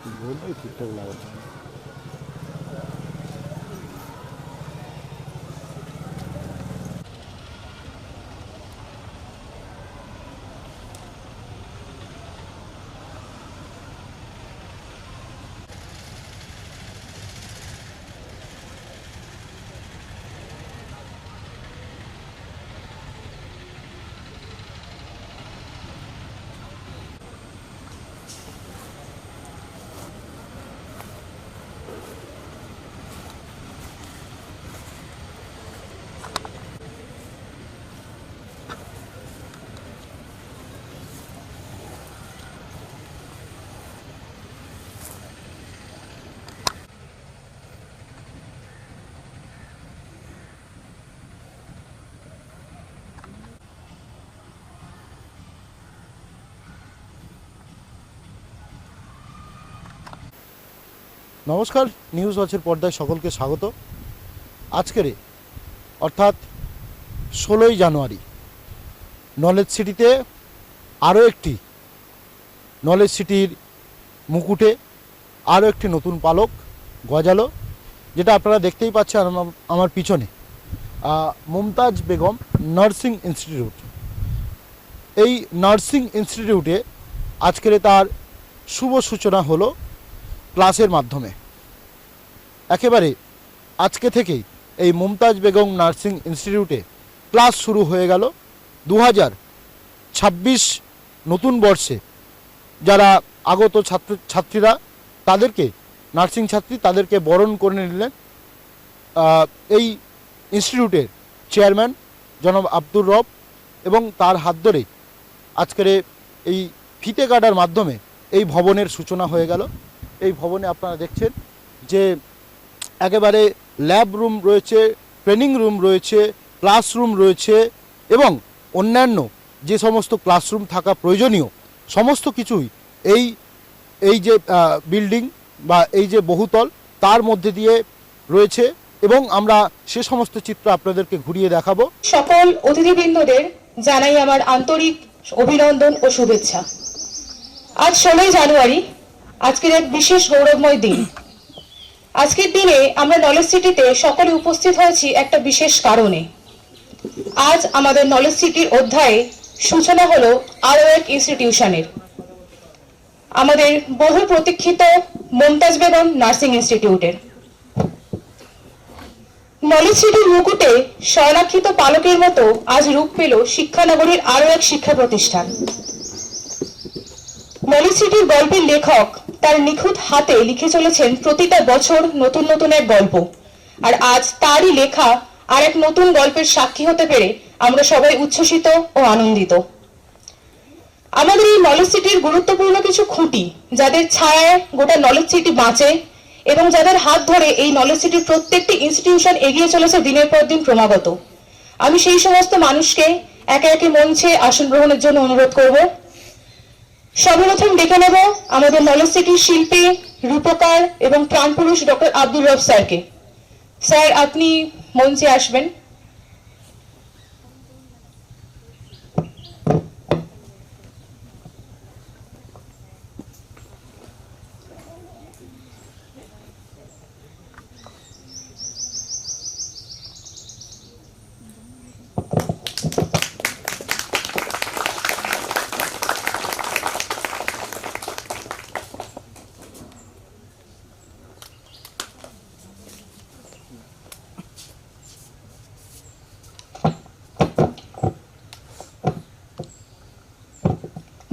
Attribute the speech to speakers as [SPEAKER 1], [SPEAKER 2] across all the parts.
[SPEAKER 1] বললেই ঠিকঠাক লাগাতে হবে। নমস্কার, নিউজ ওয়াচের পর্দায় সকলকে স্বাগত। আজকের অর্থাৎ 16ই জানুয়ারি নলেজ সিটিতে আরও একটি নলেজ সিটির মুকুটে আরও একটি নতুন পালক গজালো, যেটা আপনারা দেখতেই পাচ্ছেন আমার পিছনে। Mumtaz Begum nursing institute. এই নার্সিং ইনস্টিটিউটে আজকের তার শুভ সূচনা হলো ক্লাসের মাধ্যমে। একেবারে আজকে থেকেই এই মুমতাজ বেগম নার্সিং ইনস্টিটিউটে ক্লাস শুরু হয়ে গেল। 2026 নতুন বর্ষে যারা আগত ছাত্রীরা তাদেরকে নার্সিং ছাত্রী তাদেরকে বরণ করে নিলেন এই ইনস্টিটিউটের চেয়ারম্যান জনাব আব্দুর রব, এবং তার হাত ধরে আজকের এই ফিতে কাটার মাধ্যমে এই ভবনের সূচনা হয়ে গেল। এই ভবনে আপনারা দেখছেন যে একেবারে ল্যাব রুম রয়েছে, ট্রেনিং রুম রয়েছে, ক্লাসরুম রয়েছে, এবং অন্যান্য যে সমস্ত ক্লাসরুম থাকা প্রয়োজনীয় সমস্ত কিছুই এই যে বিল্ডিং বা এই যে বহুতল তার মধ্যে দিয়ে রয়েছে, এবং আমরা সে সমস্ত চিত্র আপনাদেরকে ঘুরিয়ে দেখাবো।
[SPEAKER 2] সকল অতিথিবৃন্দদের জানাই আমার আন্তরিক অভিনন্দন ও শুভেচ্ছা। আজ 16ই জানুয়ারি, আজকের এক বিশেষ গৌরবময় দিন। আজকের দিনে আমরা নলেজ সিটিতে সকলে উপস্থিত হয়েছি একটা বিশেষ কারণে। আজ আমাদের নলেজ সিটির অধ্যায়ে সূচনা হলো আরও এক ইনস্টিটিউশনের, আমাদের বহু প্রতীক্ষিত মুমতাজ বেগম নার্সিং ইনস্টিটিউটের। নলেজ সিটির মুকুটে স্বর্ণাক্ষিত পালকের মতো আজ রূপ পেল শিক্ষানগরীর আরও এক শিক্ষা প্রতিষ্ঠান। নলেজ সিটির গল্পের লেখক তার নিখুঁত হাতে লিখে চলেছেন প্রতিটা বছর নতুন নতুন এক গল্প, আর আজ তারই লেখা আর এক নতুন গল্পের সাক্ষী হতে পেরে আমরা সবাই উচ্ছ্বসিত ও আনন্দিত। আমাদের এই নলেজ সিটির গুরুত্বপূর্ণ কিছু খুঁটি, যাদের ছায়ায় গোটা নলেজ সিটি বাঁচে এবং যাদের হাত ধরে এই নলেজ সিটির প্রত্যেকটি ইনস্টিটিউশন এগিয়ে চলেছে দিনের পর দিন ক্রমাগত। আমি সেই সমস্ত মানুষকে একে একে মঞ্চে আসন গ্রহণের জন্য অনুরোধ করব। সর্বপ্রথম ডেকে নেব আমাদের নলেজ সিটির শিল্পী, রূপকার এবং প্রাণপুরুষ ডক্টর আব্দুর রব স্যারকে। স্যার, আপনি মঞ্চে আসবেন।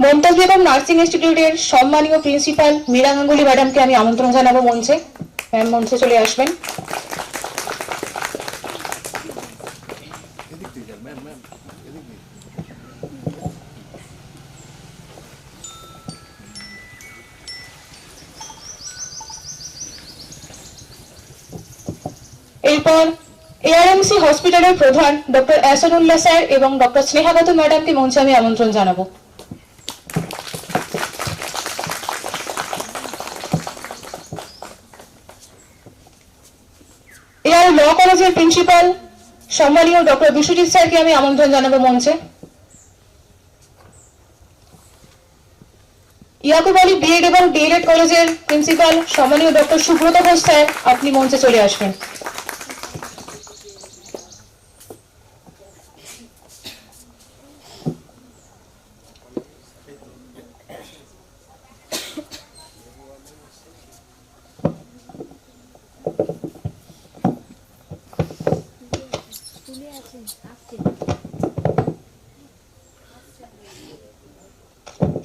[SPEAKER 2] মুমতাজ বেগম নার্সিং ইনস্টিটিউটের সম্মানীয় প্রিন্সিপাল মীরা গাঙ্গুলি ম্যাডামকে আমি আমন্ত্রণ জানাবো মঞ্চে। ম্যাম, মঞ্চে চলে আসবেন। এরপর এআরএমসি হসপিটালের প্রধান ডক্টর এহসানুল্লাহ স্যার এবং ডক্টর স্নেহাগত ম্যাডামকে মঞ্চে আমি আমন্ত্রণ জানাবো। এআর ল কলেজের প্রিন্সিপাল সম্মানীয় ডক্টর বিশ্বজিৎ স্যারকে আমি আমন্ত্রণ জানাবো মঞ্চে। ইয়াকুব আলী বিএড এবং ডিএলএড কলেজের প্রিন্সিপাল সম্মানীয় ডক্টর সুব্রত ঘোষ স্যার, আপনি মঞ্চে চলে আসবেন।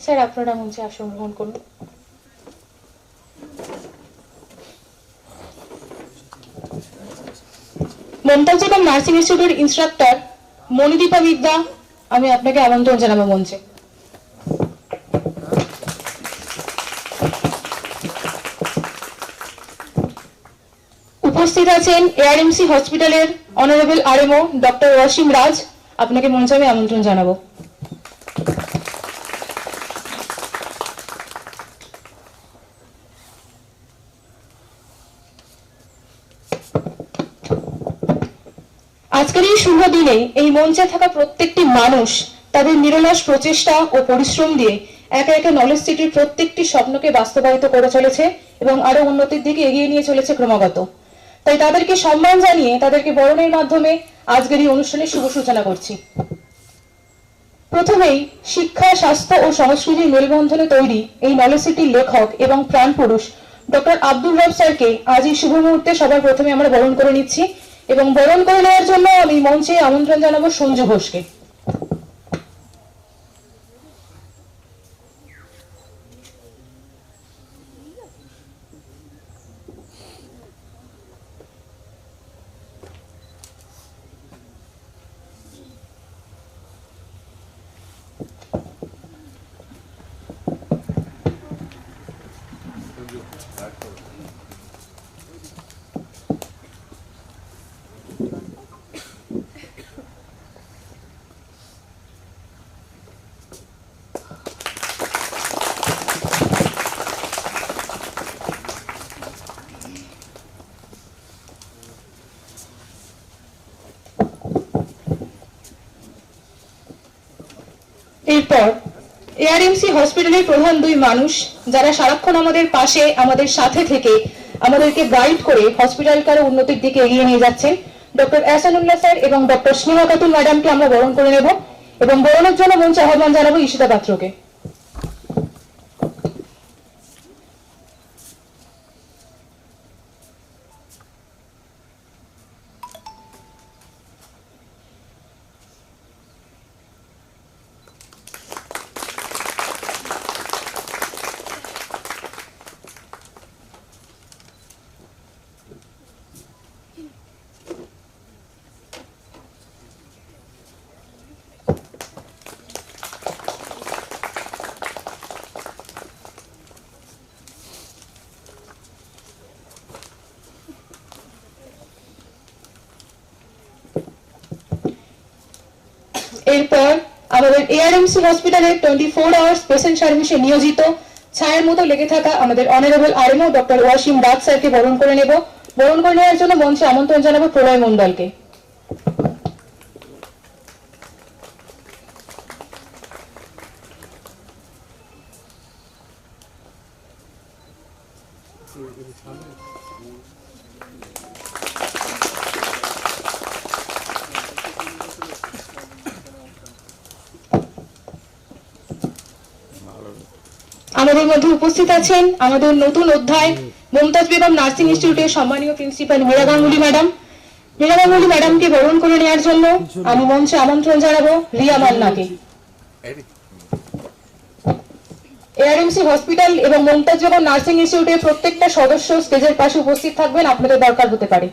[SPEAKER 2] স্যার, আপনারা মঞ্চে আসন গ্রহণ করুন। মমতাজ বেগম নার্সিং ইনস্টিটিউটের ইনস্ট্রাক্টর মণিদীপা বিদ্যা, আমি আপনাকে আমন্ত্রণ জানাবো মঞ্চে। উপস্থিত আছেন এআরএমসি হসপিটালের অনারেবল আরএমও ডক্টর ওয়াসিম রাজ, আপনাকে মঞ্চে আমি আমন্ত্রণ জানাবো। আজকের এই শুভ দিনে এই মঞ্চে থাকা প্রত্যেকটি মানুষ তাদের নিরলস প্রচেষ্টা ও পরিশ্রম দিয়ে একে একে নলেজ সিটির প্রত্যেকটি স্বপ্নকে বাস্তবায়িত করে চলেছে এবং আরো উন্নতির দিকে এগিয়ে নিয়ে চলেছে ক্রমাগত। তাই তাদেরকে সম্মান জানিয়ে তাদেরকে বরণের মাধ্যমে আজকের এই অনুষ্ঠানের শুভ সূচনা করছি। প্রথমেই শিক্ষা, স্বাস্থ্য ও সংস্কৃতির মেলবন্ধনে তৈরি এই নলেজ সিটির লেখক এবং প্রাণপুরুষ ডক্টর আব্দুল রব স্যারকে আজ এই শুভ মুহূর্তে সবার প্রথমে আমরা বরণ করে নিচ্ছি এবং বরণ করে নেওয়ার জন্য আমি মঞ্চে আমন্ত্রণ জানাবো সঞ্জু ঘোষকে। এরপর এআরএমসি হসপিটালের প্রধান দুই মানুষ যারা সারাক্ষণ আমাদের পাশে, আমাদের সাথে থেকে আমাদেরকে গাইড করে হসপিটালকে আরো উন্নতির দিকে এগিয়ে নিয়ে যাচ্ছেন, ডক্টর এহসানুল্লাহ স্যার এবং ডক্টর স্নেহা খাতুন ম্যাডামকে আমরা বরণ করে নেব এবং বরণের জন্য মঞ্চে আহ্বান জানাবো ঈশিতা পাত্রকে। এরপর আমাদের এআরএমসি হসপিটালের 24 আওয়ার্স পেশেন্ট সার্ভিসে নিয়োজিত ছায়ের মতো লেগে থাকা আমাদের অনারেবল আরএমও ডক্টর ওয়াসিম রাজ স্যারকে বরণ করে নেব। বরণ করে নেওয়ার জন্য মঞ্চে আমন্ত্রণ জানাবো প্রলয় মণ্ডলকে। আমাদের মধ্যে উপস্থিত আছেন আমাদের নতুন অধ্যায় মমতাজ বেগম নার্সিং ইনস্টিটিউটের সম্মানীয় প্রিন্সিপাল মীরা গাঙ্গুলি ম্যাডাম। মীরা গাঙ্গুলি ম্যাডামকে বরণ করে নেওয়ার জন্য আমি মঞ্চে আমন্ত্রণ জানাবো রিয়া মান্নাকে। এআরএমসি হসপিটাল এবং মমতাজ বেগম নার্সিং ইনস্টিটিউটের প্রত্যেকটা সদস্য স্টেজের পাশে উপস্থিত থাকবেন, আপনাদের দরকার হতে পারে।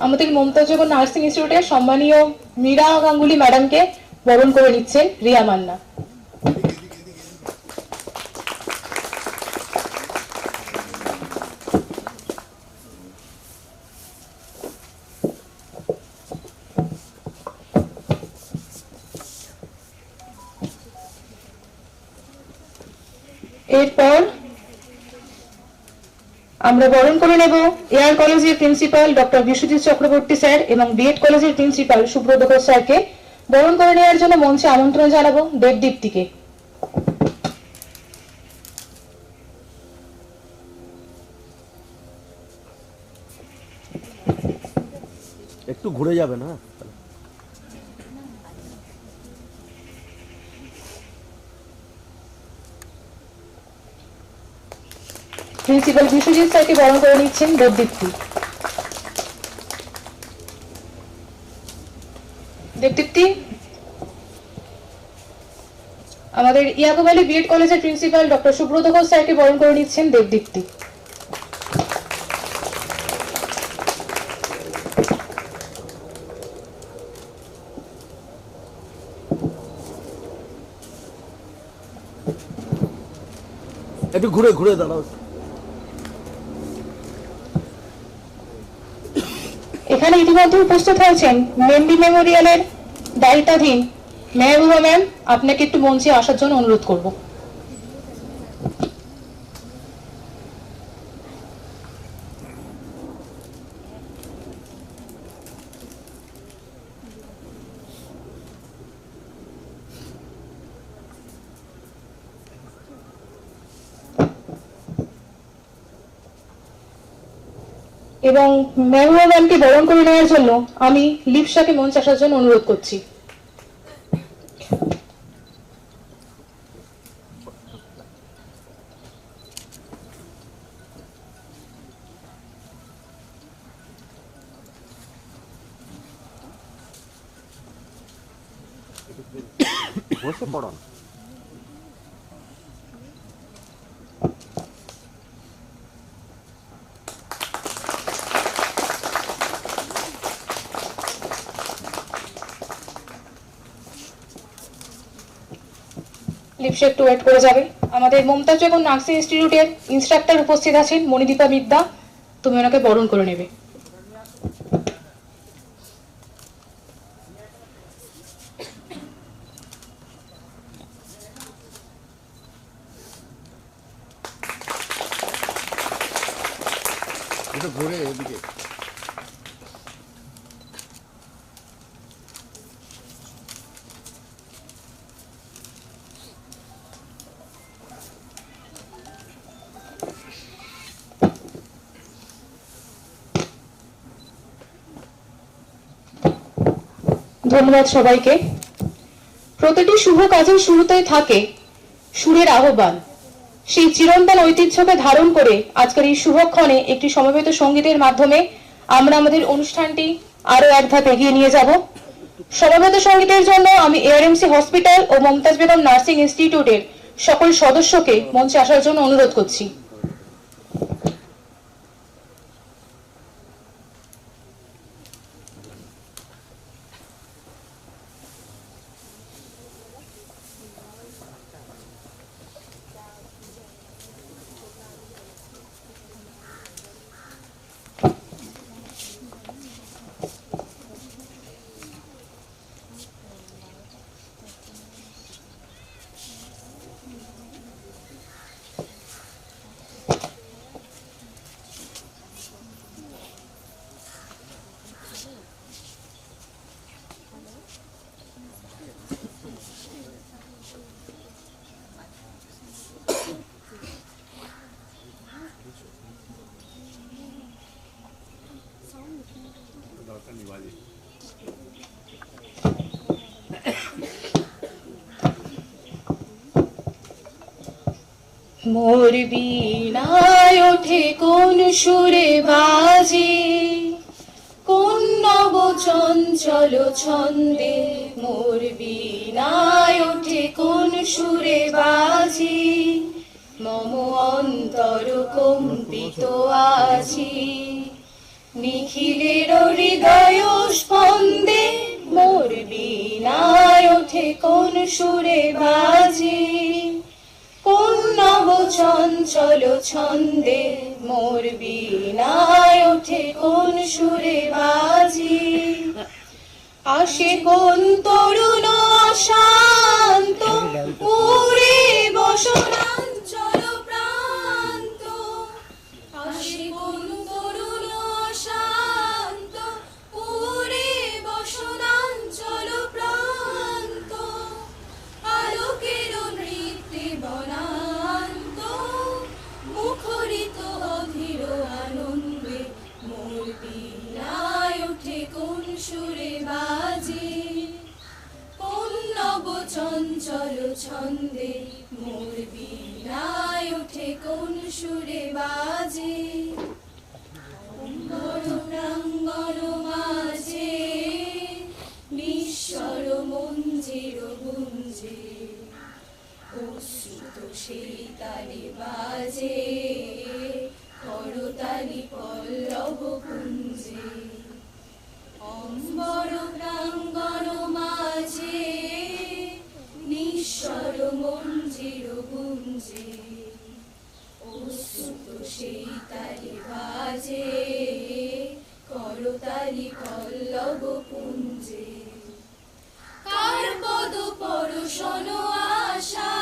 [SPEAKER 2] আমাদের মমতাজ বেগম নার্সিং ইনস্টিটিউটের সম্মানীয় মীরা গাঙ্গুলি ম্যাডামকে বরণ করে নিচ্ছেন রিয়া মান্না। এরপর আমরা বরণ করে নেব এআর কলেজের principal doctor Biswajit Chakraborty sir এবং বিএড কলেজের প্রিন্সিপাল সুব্রত ঘোষ স্যারকে। বরণ করে নেওয়ার জন্য মঞ্চে আমন্ত্রণ জানাবো দেবদীপ্তিকে।
[SPEAKER 3] একটু ঘুরে যাবে না?
[SPEAKER 2] প্রিন্সিপাল বিশ্বজিৎ স্যারকে বরণ করে নিচ্ছেন দেবদীপ্তি। দেবদীপ্তি, আমাদের ইয়াকুব আলী বিএড কলেজের প্রিন্সিপাল ডক্টর সুব্রত ঘোষ স্যারকে বরণ করে নিচ্ছেন দেবদীপ্তি।
[SPEAKER 3] একটু ঘুরে ঘুরে দাঁড়াও।
[SPEAKER 2] এখানে ইতিমধ্যে উপস্থিত হয়েছেন মেমরি মেমোরিয়ালের দায়িত্বাধীন মেহবুবা ম্যাম, আপনাকে একটু মঞ্চে আসার জন্য অনুরোধ করব। এবং মেহবুবা ম্যামকে বরণ করে নেওয়ার জন্য আমি লিপসাকে মঞ্চে আসার জন্য অনুরোধ করছি।
[SPEAKER 3] বসে পড়ো না।
[SPEAKER 2] লিপসা একটু ওয়েট করে যাবে। আমাদের মমতাজ বেগম নার্সিং ইনস্টিটিউটের ইনস্ট্রাক্টর উপস্থিত আছেন মণিদীপা বিদ্যা, তুমি ওনাকে বরণ করে নেবে।
[SPEAKER 3] একটু ঘুরে এদিকে।
[SPEAKER 2] ধন্যবাদ সবাইকে। প্রতিটি শুভ কাজের শুরুতেই থাকে সুরের আহ্বান। সেই চিরন্তন ঐতিহ্যকে ধারণ করে আজকের এই শুভক্ষণে একটি সমবেত সঙ্গীতের মাধ্যমে আমরা আমাদের অনুষ্ঠানটি আরো এক ধাপ এগিয়ে নিয়ে যাব। সমবেত সঙ্গীতের জন্য আমি এআরএমসি হসপিটাল ও মমতাজ বেগম নার্সিং ইনস্টিটিউটের সকল সদস্যকে মঞ্চে আসার জন্য অনুরোধ করছি। মোর বীণায় ওঠে কোন সুরে বাজে, কোন নব চঞ্চল ছন্দে। মোর বীণায় ওঠে কোন সুরে বাজে, মম অন্তর কম্পিত আছি। নিখিলের হৃদয় স্পন্দে মোর বীণায় ওঠে কোন সুরে বাজে, কোন নব চঞ্চল ছন্দে। মোর বীণায় ওঠে কোন সুরে বাজে, আসে কোন তরুণ অশান্ত উড়ে বসনাঞ্চল
[SPEAKER 4] সুরে বাজে বড় প্রাঙ্গণ মাঝে নিঃস্বর মঞ্জির গুঞ্জে অশ্রুত সেই তালি বাজে করতালি পল্লব কুঞ্জে অম্বর প্রাঙ্গণ মাঝে নিঃস্বর মঞ্জির গুঞ্জে অশ্রুত সেই তালি বাজে করতালি পল্লব কুঞ্জে কার পদ পরশন আশা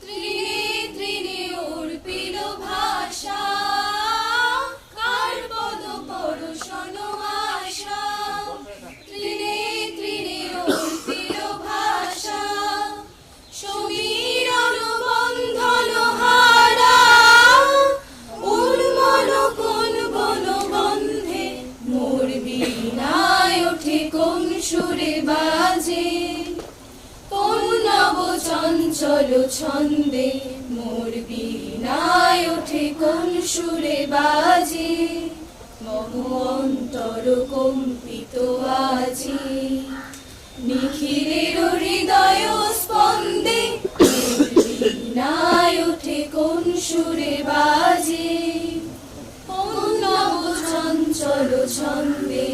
[SPEAKER 4] ত্রিনে ত্রিনে অর্পিল ভাষা কার পদ পরশন আশা ত্রিনে ত্রিনে অর্পিল ভাষা সমীরণ বন্ধন হারা উন্মন কোন বনগন্ধে মোর বীণায় ওঠে কোন সুরে বাজে কোন নব চঞ্চল ছন্দে মোর বীণায় ওঠে কোন সুরে বাজে মম অন্তর কম্পিত আজি নিখিলের হৃদয় স্পন্দে মোর বীণায় ওঠে কোন সুরে বাজে কোন নব চঞ্চল ছন্দে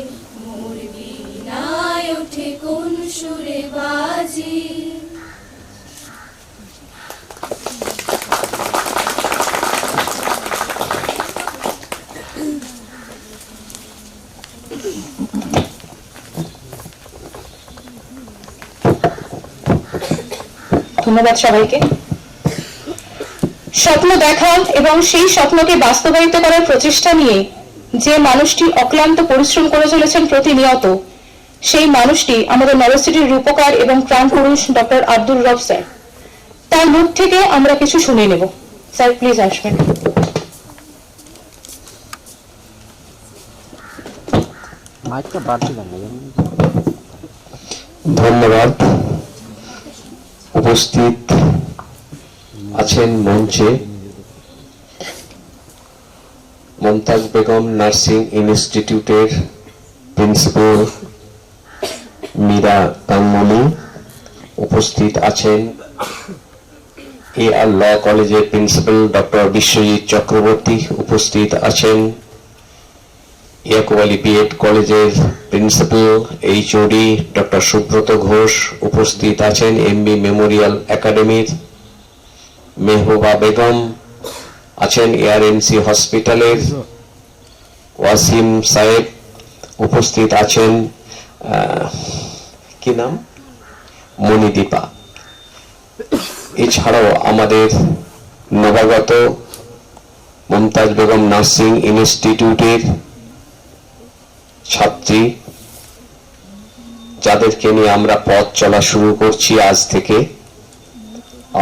[SPEAKER 4] মোর বীণায় ওঠে কোন সুরে বাজে
[SPEAKER 2] ধন্যবাদ সবাইকে। স্বপ্ন দেখা এবং সেই স্বপ্নকে বাস্তবায়িত করার প্রচেষ্টা নিয়ে যে মানুষটি অক্লান্ত পরিশ্রম করে চলেছেন প্রতিনিয়ত, সেই মানুষটি আমাদের নরসিটির রূপকার এবং প্রাণপুরুষ ডক্টর আব্দুর রব স্যার। তার মুখ থেকে আমরা কিছু শুনে নেব। স্যার প্লিজ আসবেন।
[SPEAKER 3] মাইকটা বাড়তে লাগে।
[SPEAKER 5] ধন্যবাদ। উপস্থিত আছেন মঞ্চে মমতাজ বেগম নার্সিং ইনস্টিটিউটের প্রিন্সিপাল মীরা গাঙ্গুলি, উপস্থিত আছেন AR ল কলেজের প্রিন্সিপাল ডক্টর বিশ্বজিৎ চক্রবর্তী, উপস্থিত আছেন ইয়াকুব আলী বিএড কলেজের principal HOD doctor Subrata Ghosh, উপস্থিত আছেন MB মেমোরিয়াল একাডেমির মেহবুবা বেগম, আছেন ARMC হসপিটালের ওয়াসিম সাহেব, উপস্থিত আছেন কি নাম মণিদীপা। এছাড়াও আমাদের নবাগত মমতাজ বেগম নার্সিং ইনস্টিটিউটের ছাত্রী, যাদেরকে নিয়ে আমরা পথ চলা শুরু করছি আজ থেকে,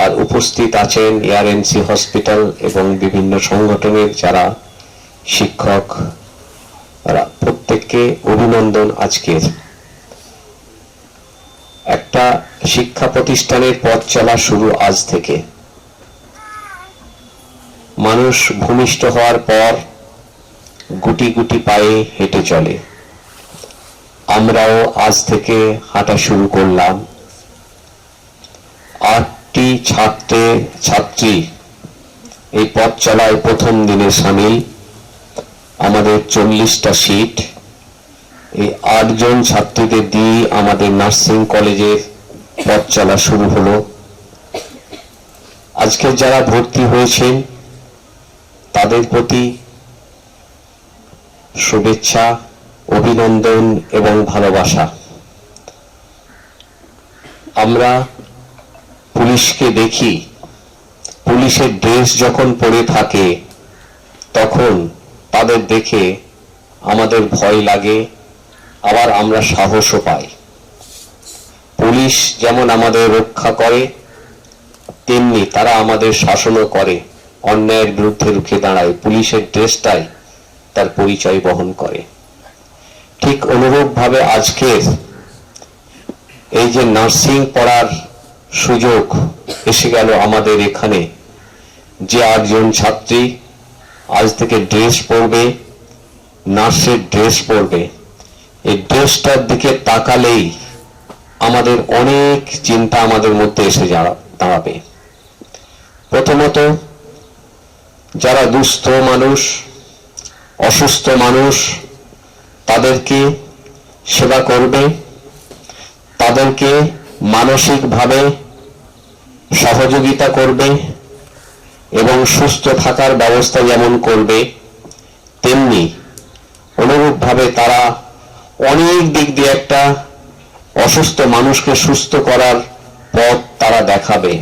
[SPEAKER 5] আর উপস্থিত আছেন ARMC হসপিটাল এবং বিভিন্ন সংগঠনের যারা শিক্ষক, প্রত্যেককে অভিনন্দন। আজকের একটা শিক্ষা প্রতিষ্ঠানের পথ চলা শুরু আজ থেকে। মানুষ ভূমিষ্ঠ হওয়ার পর গুটি গুটি পায়ে হেঁটে চলে, আমরাও আজ থেকে হাঁটা শুরু করলাম। 8টি ছাত্রী এই পথ চলায় প্রথম দিনে সামিল। আমাদের 40টা সিট, এই 8 জন ছাত্রীদের দিয়ে আমাদের নার্সিং কলেজের পথ চলা শুরু হলো। আজকে যারা ভর্তি হয়েছেন তাদের প্রতি শুভেচ্ছা, অভিনন্দন এবং ভালোবাসা। আমরা পুলিশকে দেখি, পুলিশের ড্রেস যখন পরে থাকে তখন তাদের দেখে আমাদের ভয় লাগে, আবার আমরা সাহসও পাই। পুলিশ যেমন আমাদের রক্ষা করে, তেমনি তারা আমাদের শাসনও করে, অন্যায়ের বিরুদ্ধে রুখে দাঁড়ায়। পুলিশের ড্রেসটাই তার পরিচয় বহন করে। ঠিক অনুরূপভাবে আজকের এই যে নার্সিং পড়ার সুযোগ এসে গেল আমাদের এখানে, যে 8 জন ছাত্রী আজ থেকে ড্রেস পরবে, নার্সের ড্রেস পরবে, এই ড্রেসটার দিকে তাকালেই আমাদের অনেক চিন্তা আমাদের মধ্যে এসে দাঁড়াবে। প্রথমত, যারা দুস্থ মানুষ, অসুস্থ মানুষ, তাদেরকে সেবা করবে, তাদেরকে মানসিকভাবে সহযোগিতা করবে এবং সুস্থ থাকার ব্যবস্থা যেমন করবে, তেমনি অনুরূপভাবে তারা অনেক দিক দিয়ে একটা অসুস্থ মানুষকে সুস্থ করার পথ তারা দেখাবে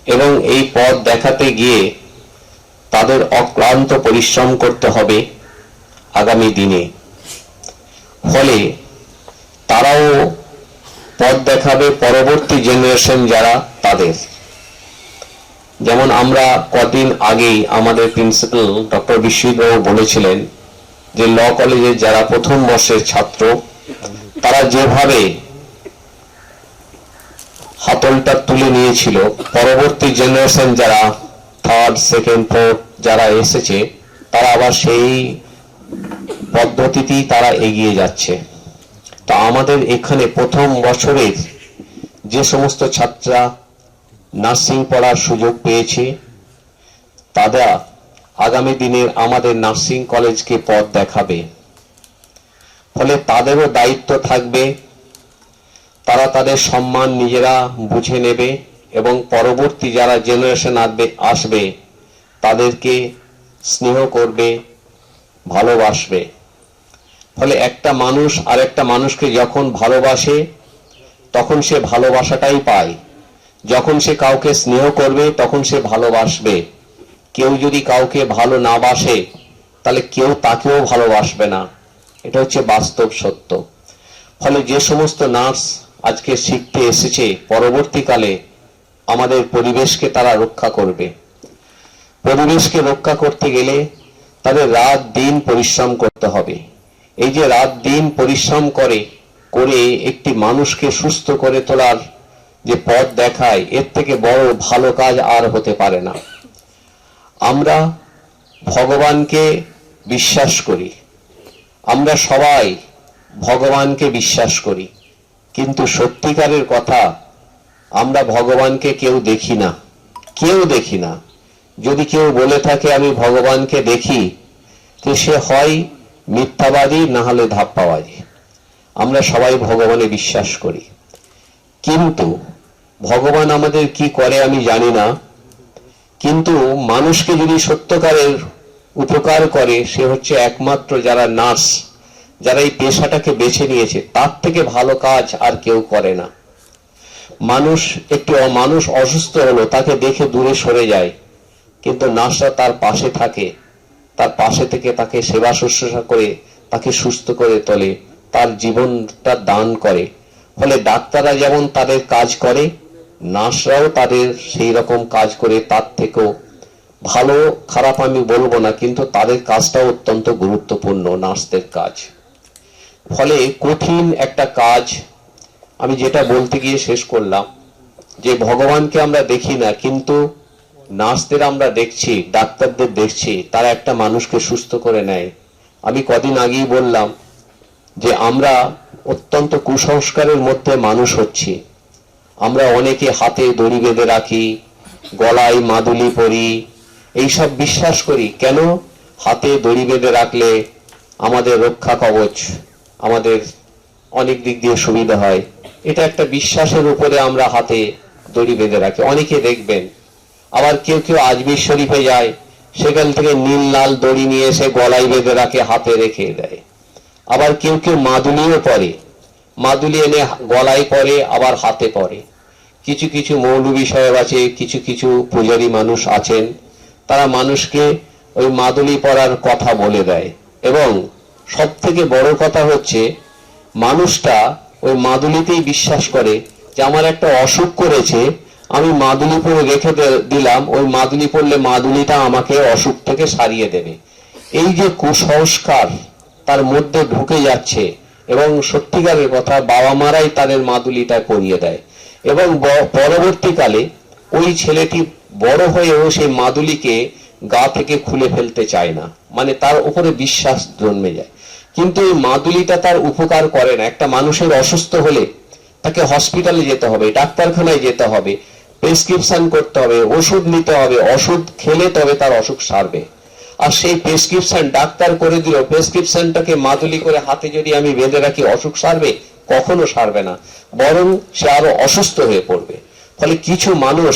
[SPEAKER 5] এবং এই পথ দেখাতে গিয়ে তাদের অক্লান্ত পরিশ্রম করতে হবে আগামী দিনে। ফলে তারাও পথ দেখাবে পরবর্তী জেনারেশন যারা তাদের। যেমন আমরা কদিন আগেই আমাদের প্রিন্সিপাল ডক্টর বিশ্বজিৎ বাবু বলেছিলেন যে ল কলেজের যারা প্রথম বর্ষের ছাত্র তারা যেভাবে হাতলটা তুলে নিয়েছিল, পরবর্তী জেনারেশন যারা থার্ড, সেকেন্ড, ফোর্থ যারা এসেছে তারা আবার সেই পদ্ধতিতেই তারা এগিয়ে যাচ্ছে। তা আমাদের এখানে প্রথম বছরের যে সমস্ত ছাত্ররা নার্সিং পড়ার সুযোগ পেয়েছে তারা আগামী দিনের আমাদের নার্সিং কলেজকে পথ দেখাবে। ফলে তাদেরও দায়িত্ব থাকবে, তারা তাদের সম্মান নিজেরা বুঝে নেবে এবং পরবর্তী যারা জেনারেশন আসবে তাদেরকে স্নেহ করবে, ভালোবাসবে। ফলে একটা মানুষ আর একটা মানুষকে যখন ভালোবাসে তখন সে ভালোবাসাটাই পায়, যখন সে কাউকে স্নেহ করবে তখন সে ভালোবাসবে। কেউ যদি কাউকে ভালো না বাসে তাহলে কেউ তাকেও ভালোবাসবে না, এটা হচ্ছে বাস্তব সত্য। ফলে যে সমস্ত নার্স আজকে শিখতে এসেছে পরবর্তীকালে আমাদের পরিবেশকে তারা রক্ষা করবে। পরিবেশকে রক্ষা করতে গেলে তাদের রাত দিন পরিশ্রম করতে হবে। এই যে রাত দিন পরিশ্রম করে একটি মানুষকে সুস্থ করে তোলার যে পথ দেখায়, এর থেকে বড় ভালো কাজ আর হতে পারে না। আমরা ভগবানকে বিশ্বাস করি, আমরা সবাই ভগবানকে বিশ্বাস করি, কিন্তু সত্যিকারের কথা আমরা ভগবানকে কেউ দেখি না, কেউ দেখি না। যদি কেউ বলে থাকে আমি ভগবানকে দেখি, তো সে হয় মিথ্যাবাদী না হলে ধাপ্পাবাদী। আমরা সবাই ভগবানে বিশ্বাস করি, কিন্তু ভগবান আমাদের কি করে আমি জানি না। কিন্তু মানুষকে যদি সত্যকারের উপকার করে সে হচ্ছে একমাত্র যারা নার্স, যারা এই পেশাটাকে বেছে নিয়েছে, তার থেকে ভালো কাজ আর কেউ করে না। মানুষ অসুস্থ হলো তাকে দেখে দূরে সরে যায়, কিন্তু নার্সরা তার পাশে থাকে, তার পাশে থেকে তাকে সেবা শুশ্রূষা করে তাকে সুস্থ করে তোলে, তার জীবনটা দান করে। ফলে ডাক্তাররা যেমন তাদের কাজ করে, নার্সরাও তাদের সেই রকম কাজ করে। তার থেকেও ভালো খারাপ আমি বলবো না, কিন্তু তাদের কাজটাও অত্যন্ত গুরুত্বপূর্ণ, নার্সদের কাজ। ফলে কঠিন একটা কাজ। আমি যেটা বলতে গিয়ে শেষ করলাম যে ভগবানকে আমরা দেখি না, কিন্তু নার্সদের আমরা দেখছি, ডাক্তারদের দেখছি, তারা একটা মানুষকে সুস্থ করে নেয়। আমি কদিন আগেই বললাম যে আমরা অত্যন্ত কুসংস্কারের মধ্যে মানুষ হচ্ছি। আমরা অনেকে হাতে দড়ি বেঁধে রাখি, গলায় মাদুলি পরি, এইসব বিশ্বাস করি। কেন? হাতে দড়ি বেঁধে রাখলে আমাদের রক্ষা কবচ, আমাদের অনেক দিক দিয়ে সুবিধা হয়। এটা একটা বিশ্বাসের উপরে আমরা হাতে দড়ি বেঁধে রাখি। অনেকে দেখবেন আবার কেউ কেউ আজমির শরীফে যায়, সেখান থেকে নীল লাল দড়ি নিয়ে এসে গলায় বেঁধে রাখে, হাতে রেখে দেয়। আবার কেউ কেউ মাদুলিও পরে, মাদুলি এনে গলায় পরে আবার হাতে পরে। কিছু কিছু মৌলবী সাহেব আছে, কিছু কিছু পূজারী মানুষ আছেন, তারা মানুষকে ওই মাদুলি পরার কথা বলে দেয়। এবং সব থেকে বড় কথা হচ্ছে মানুষটা ওই মাদুলিতেই বিশ্বাস করে যে আমার একটা অসুখ করেছে, আমি মাদুলি পরে রেখে দিলাম, ওই মাদুলি পরলে মাদুলিটা আমাকে অসুখ থেকে সারিয়ে দেবে। এই যে কুসংস্কার তার মধ্যে ঢুকে যাচ্ছে, এবং সত্যিকারের কথা বাবা মারাই তাদের মাদুলিটা পরিয়ে দেয়, এবং পরবর্তীকালে ওই ছেলেটি বড় হয়েও সেই মাদুলিকে গা থেকে খুলে ফেলতে চায় না, মানে তার উপরে বিশ্বাস জন্মে যায়। কিন্তু এই মাদুলিটা তার উপকার করে না। একটা মানুষের অসুস্থ হলে তাকে হসপিটালে যেতে হবে, ডাক্তারখানায় যেতে হবে, প্রেসক্রিপশন করতে হবে, ওষুধ নিতে হবে, ওষুধ খেলে তবে তার অসুখ সারবে। আর সেই প্রেসক্রিপশন ডাক্তার করে দিল, প্রেসক্রিপশনটাকে মাদুলি করে হাতে যদি আমি বেঁধে রাখি, অসুখ সারবে? কখনো সারবে না, বরং সে আরো অসুস্থ হয়ে পড়বে। ফলে কিছু মানুষ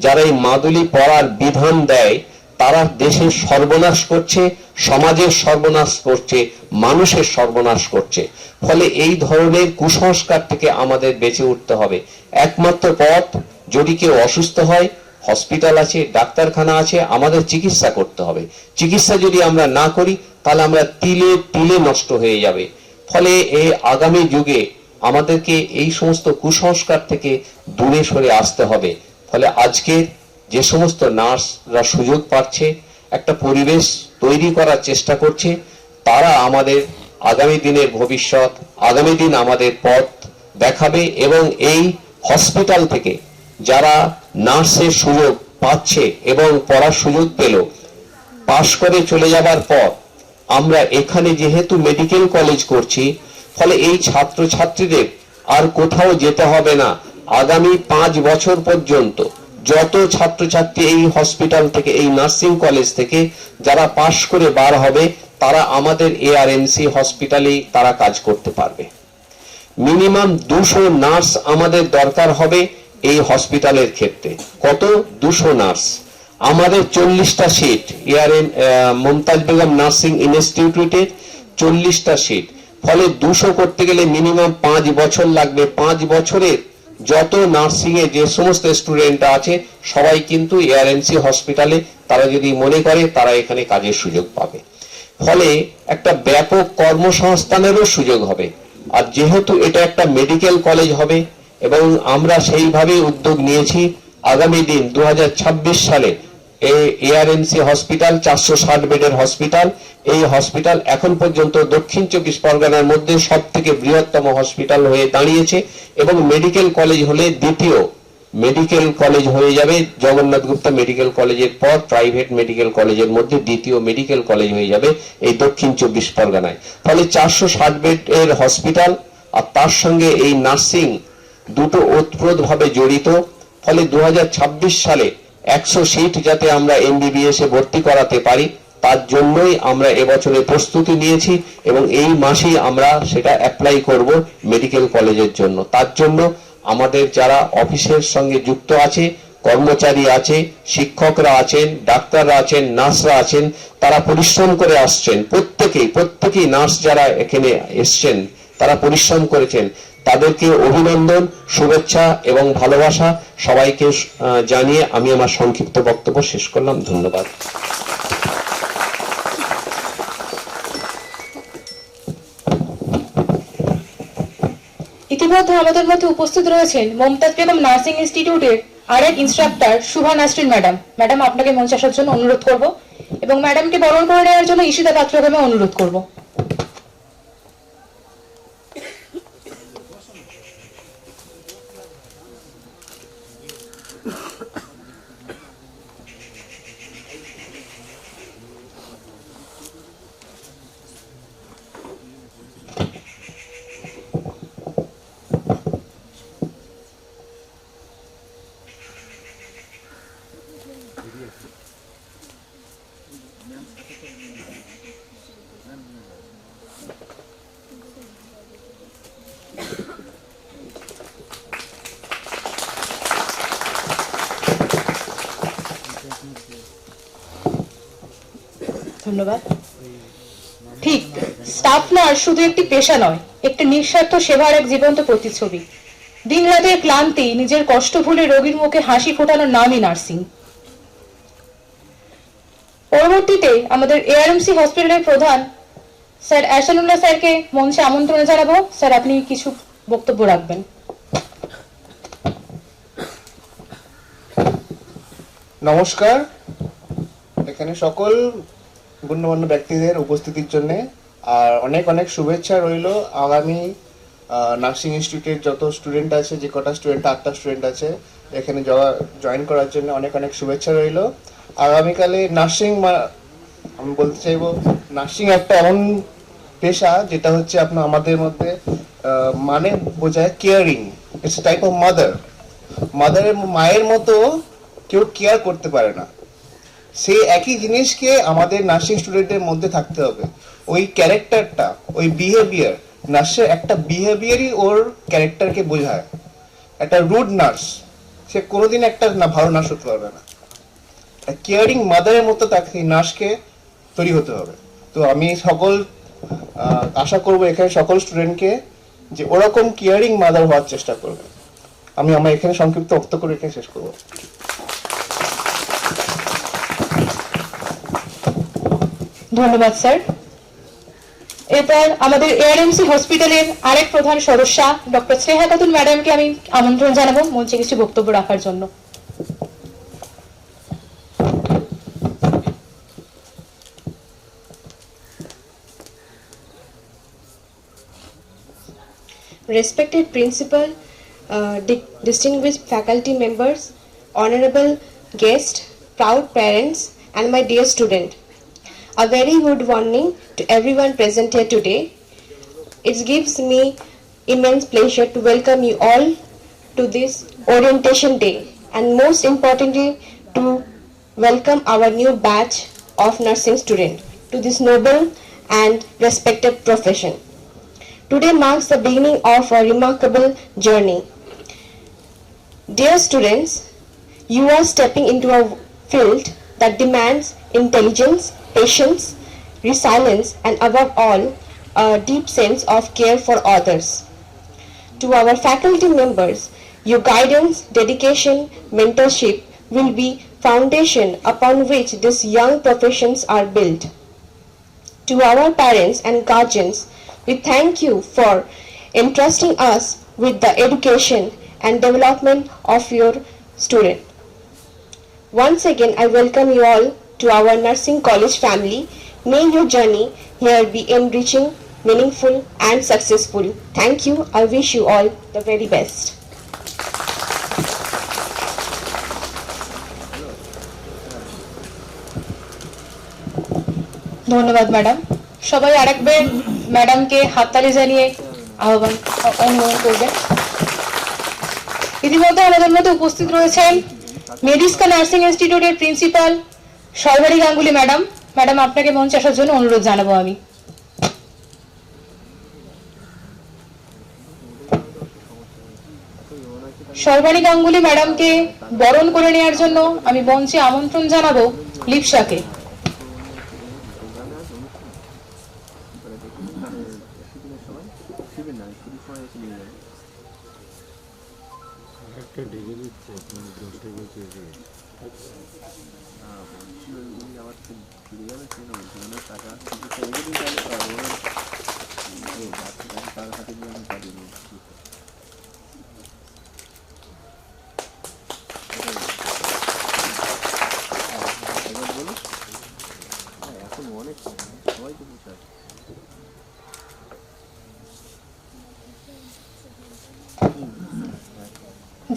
[SPEAKER 5] যারা এই মাদুলি পরার বিধান দেয়, তারা দেশের সর্বনাশ করছে, সমাজের সর্বনাশ করছে, মানুষের সর্বনাশ করছে। ফলে এই ধরনের কুসংস্কার থেকে আমাদের বেঁচে উঠতে হবে। একমাত্র পথ, যদি কেউ অসুস্থ হয়, হসপিটাল আছে, ডাক্তারখানা আছে, আমাদের চিকিৎসা করতে হবে। চিকিৎসা যদি আমরা না করি, তাহলে আমরা তিলে তিলে নষ্ট হয়ে যাবে। ফলে এই আগামী যুগে আমাদেরকে এই সমস্ত কুসংস্কার থেকে দূরে সরে আসতে হবে। ফলে আজকে যে সমস্ত নার্সরা সুযোগ পাচ্ছে, একটা পরিবেশ তৈরি করার চেষ্টা করছে, তারা আমাদের আগামী দিনের ভবিষ্যৎ, আগামী দিন আমাদের পথ দেখাবে। এবং এই হসপিটাল থেকে যারা নার্সের সুযোগ পাচ্ছে এবং পড়ার সুযোগ পেল, পাশ করে চলে যাবার পর আমরা এখানে যেহেতু মেডিকেল কলেজ করছি, ফলে এই ছাত্রছাত্রীদের আর কোথাও যেতে হবে না। আগামী 5 বছর পর্যন্ত যত ছাত্রছাত্রী এই হসপিটাল থেকে, এই নার্সিং কলেজ থেকে যারা পাশ করে বার হবে, তারা আমাদের এআরএমসি হসপিটালেই তারা কাজ করতে পারবে। মিনিমাম 200 নার্স আমাদের দরকার হবে এই হসপিটালের ক্ষেত্রে। কত? 200 নার্স। আমাদের 40টা সিট, মমতাজ বেগম নার্সিং ইনস্টিটিউটের 40টা সিট। ফলে 200 করতে গেলে মিনিমাম 5 বছর লাগবে। 5 বছরের যত নার্সিং এ যে সমস্ত স্টুডেন্ট আছে, সবাই কিন্তু এআরএমসি হসপিটালে, তারা যদি মনে করে, তারা এখানে কাজের সুযোগ পাবে। ফলে একটা ব্যাপক কর্মসংস্থানেরও সুযোগ হবে। আর যেহেতু এটা একটা মেডিকেল কলেজ হবে, এবং আমরা সেইভাবে উদ্যোগ নিয়েছি, আগামী দিন 2026 সালে এই এআরএমসি হসপিটাল 460 বেডের হসপিটাল, এই হসপিটাল এখন পর্যন্ত দক্ষিণ 24 পরগনার মধ্যে সব থেকে বৃহত্তম হসপিটাল হয়ে দাঁড়িয়েছে। এবং মেডিকেল কলেজ হলে দ্বিতীয় মেডিকেল কলেজ হয়ে যাবে, জগন্নাথ গুপ্তা মেডিকেল কলেজের পর প্রাইভেট মেডিকেল কলেজের মধ্যে দ্বিতীয় মেডিকেল কলেজ হয়ে যাবে এই দক্ষিণ 24 পরগনায়। ফলে 460 বেডের হসপিটাল আর তার সঙ্গে এই নার্সিং দুটো ওতপ্রোতভাবে জড়িত। ফলে 2026 সালে 100 সিট যাতে আমরা এমবিবিএস এ ভর্তি করাতে পারি, তার জন্যই আমরা এবছরে প্রস্তুতি নিয়েছি, এবং এই মাসেই আমরা সেটা অ্যাপ্লাই করব মেডিকেল কলেজের জন্য। তার জন্য আমাদের যারা অফিসের সঙ্গে যুক্ত আছে, কর্মচারী আছে, শিক্ষকরা আছেন, ডাক্তাররা আছেন, নার্সরা আছেন, তারা পরিশ্রম করে আসছেন। প্রত্যেকেই নার্স যারা এখানে এসছেন, তারা পরিশ্রম করেছেন। তাদেরকে অভিনন্দন, শুভেচ্ছা এবং ভালোবাসা সবাইকে জানিয়ে আমি আমার সংক্ষিপ্ত বক্তব্য শেষ করলাম। ধন্যবাদ।
[SPEAKER 2] ইতিমধ্যে আমাদের মধ্যে উপস্থিত রয়েছেন মমতাজ বেগম নার্সিং ইনস্টিটিউটের আরেক instructor Shubha Nasrin madam. Madam, আপনাকে মঞ্চে আসার জন্য অনুরোধ করব, এবং ম্যাডামকে বরণ করে নেওয়ার জন্য ঈশিতা পাত্রকে আমি অনুরোধ করব। ধন্যবাদ। ঠিক, স্টাফ নার্স শুধু একটি পেশা নয়, একটি নিঃস্বার্থ সেবার এক জীবন্ত প্রতিচ্ছবি। দিন রাতের ক্লান্তি, নিজের কষ্ট ভুলে রোগীর মুখে হাসি ফোটানোর নামই নার্সিং। পরবর্তীতে আমাদের এআরএমসি হসপিটালের প্রধান স্যার এহসানুল্লাহ স্যারকে মঞ্চে আমন্ত্রণ জানাবো। স্যার, আপনি কিছু বক্তব্য রাখবেন।
[SPEAKER 6] নমস্কার, এখানে সকল গণ্যমান্য ব্যক্তিদের উপস্থিতির জন্য আর অনেক অনেক শুভেচ্ছা রইল আগামী নার্সিং ইনস্টিটিউটের যত স্টুডেন্ট আছে, যে কটা স্টুডেন্ট, 8টা স্টুডেন্ট আছে, এখানে জয়েন করার জন্য অনেক অনেক শুভেচ্ছা রইল। আগামীকালে নার্সিং, আমি বলতে চাইবো নার্সিং একটা এমন পেশা যেটা হচ্ছে আপনার আমাদের মধ্যে মানে বোঝায় কেয়ারিং। ইটস টাইপ অফ মাদারের মায়ের মতো কেউ কেয়ার করতে পারে না। সেই একই জিনিসকে আমাদের নার্সিং স্টুডেন্টের মধ্যে থাকতে হবে। ওই ক্যারেক্টারটা, ওই বিহেভিয়ার, নার্সের একটা বিহেভিয়ারই ওর ক্যারেক্টারকে বোঝায়। একটা রুড নার্স সে কোনোদিন একটা ভালো নার্স হতে পারবে না। কেয়ারিং মাদারের মতো তাকে নার্সকে তৈরি হতে হবে। তো আমি আশা করব এখানে সকল স্টুডেন্টকে যে ওরকম কেয়ারিং মাদার হওয়ার চেষ্টা করবে। আমি আমার এখানে সংক্ষিপ্ত বক্তব্য করে এখানে শেষ করবো।
[SPEAKER 2] ধন্যবাদ স্যার। এরপর আমাদের এআরএমসি হসপিটালের আরেক প্রধান সদস্যা ডক্টর স্নেহা খাতুন ম্যাডামকে আমি আমন্ত্রণ জানাবো মঞ্চে কিছু বক্তব্য রাখার জন্য।
[SPEAKER 7] Respected principal, distinguished faculty members, honorable guests, proud parents, and my dear student. A very good morning to everyone present here today. It gives me immense pleasure to welcome you all to this orientation day, and most importantly to welcome our new batch of nursing students to this noble and respected profession. Today marks the beginning of a remarkable journey. Dear students, you are stepping into a field that demands intelligence, patience, resilience, and above all, a deep sense of care for others. To our faculty members, your guidance, dedication, mentorship will be foundation upon which these young professions are built. To our parents and guardians, we thank you for entrusting us with the education and development of your student. Once again, I welcome you all to our nursing college family. May your journey here be enriching, meaningful, and successful. Thank you. I wish you all the very best.
[SPEAKER 2] ধন্যবাদ madam. সবাই আরেকবার ম্যাডামকে হাততালি জানিয়ে অনুমোদন করবেন। ইতিমধ্যে আমাদের মধ্যে উপস্থিত রয়েছেন মেডিস্কা নার্সিং ইনস্টিটিউটের principal Sarbani Ganguly madam. Madam, আপনাকে মঞ্চে আসার জন্য অনুরোধ জানাবো আমি। সর্বাণী গাঙ্গুলি ম্যাডামকে বরণ করে নেওয়ার জন্য আমি মঞ্চে আমন্ত্রণ জানাবো লিপসাকে।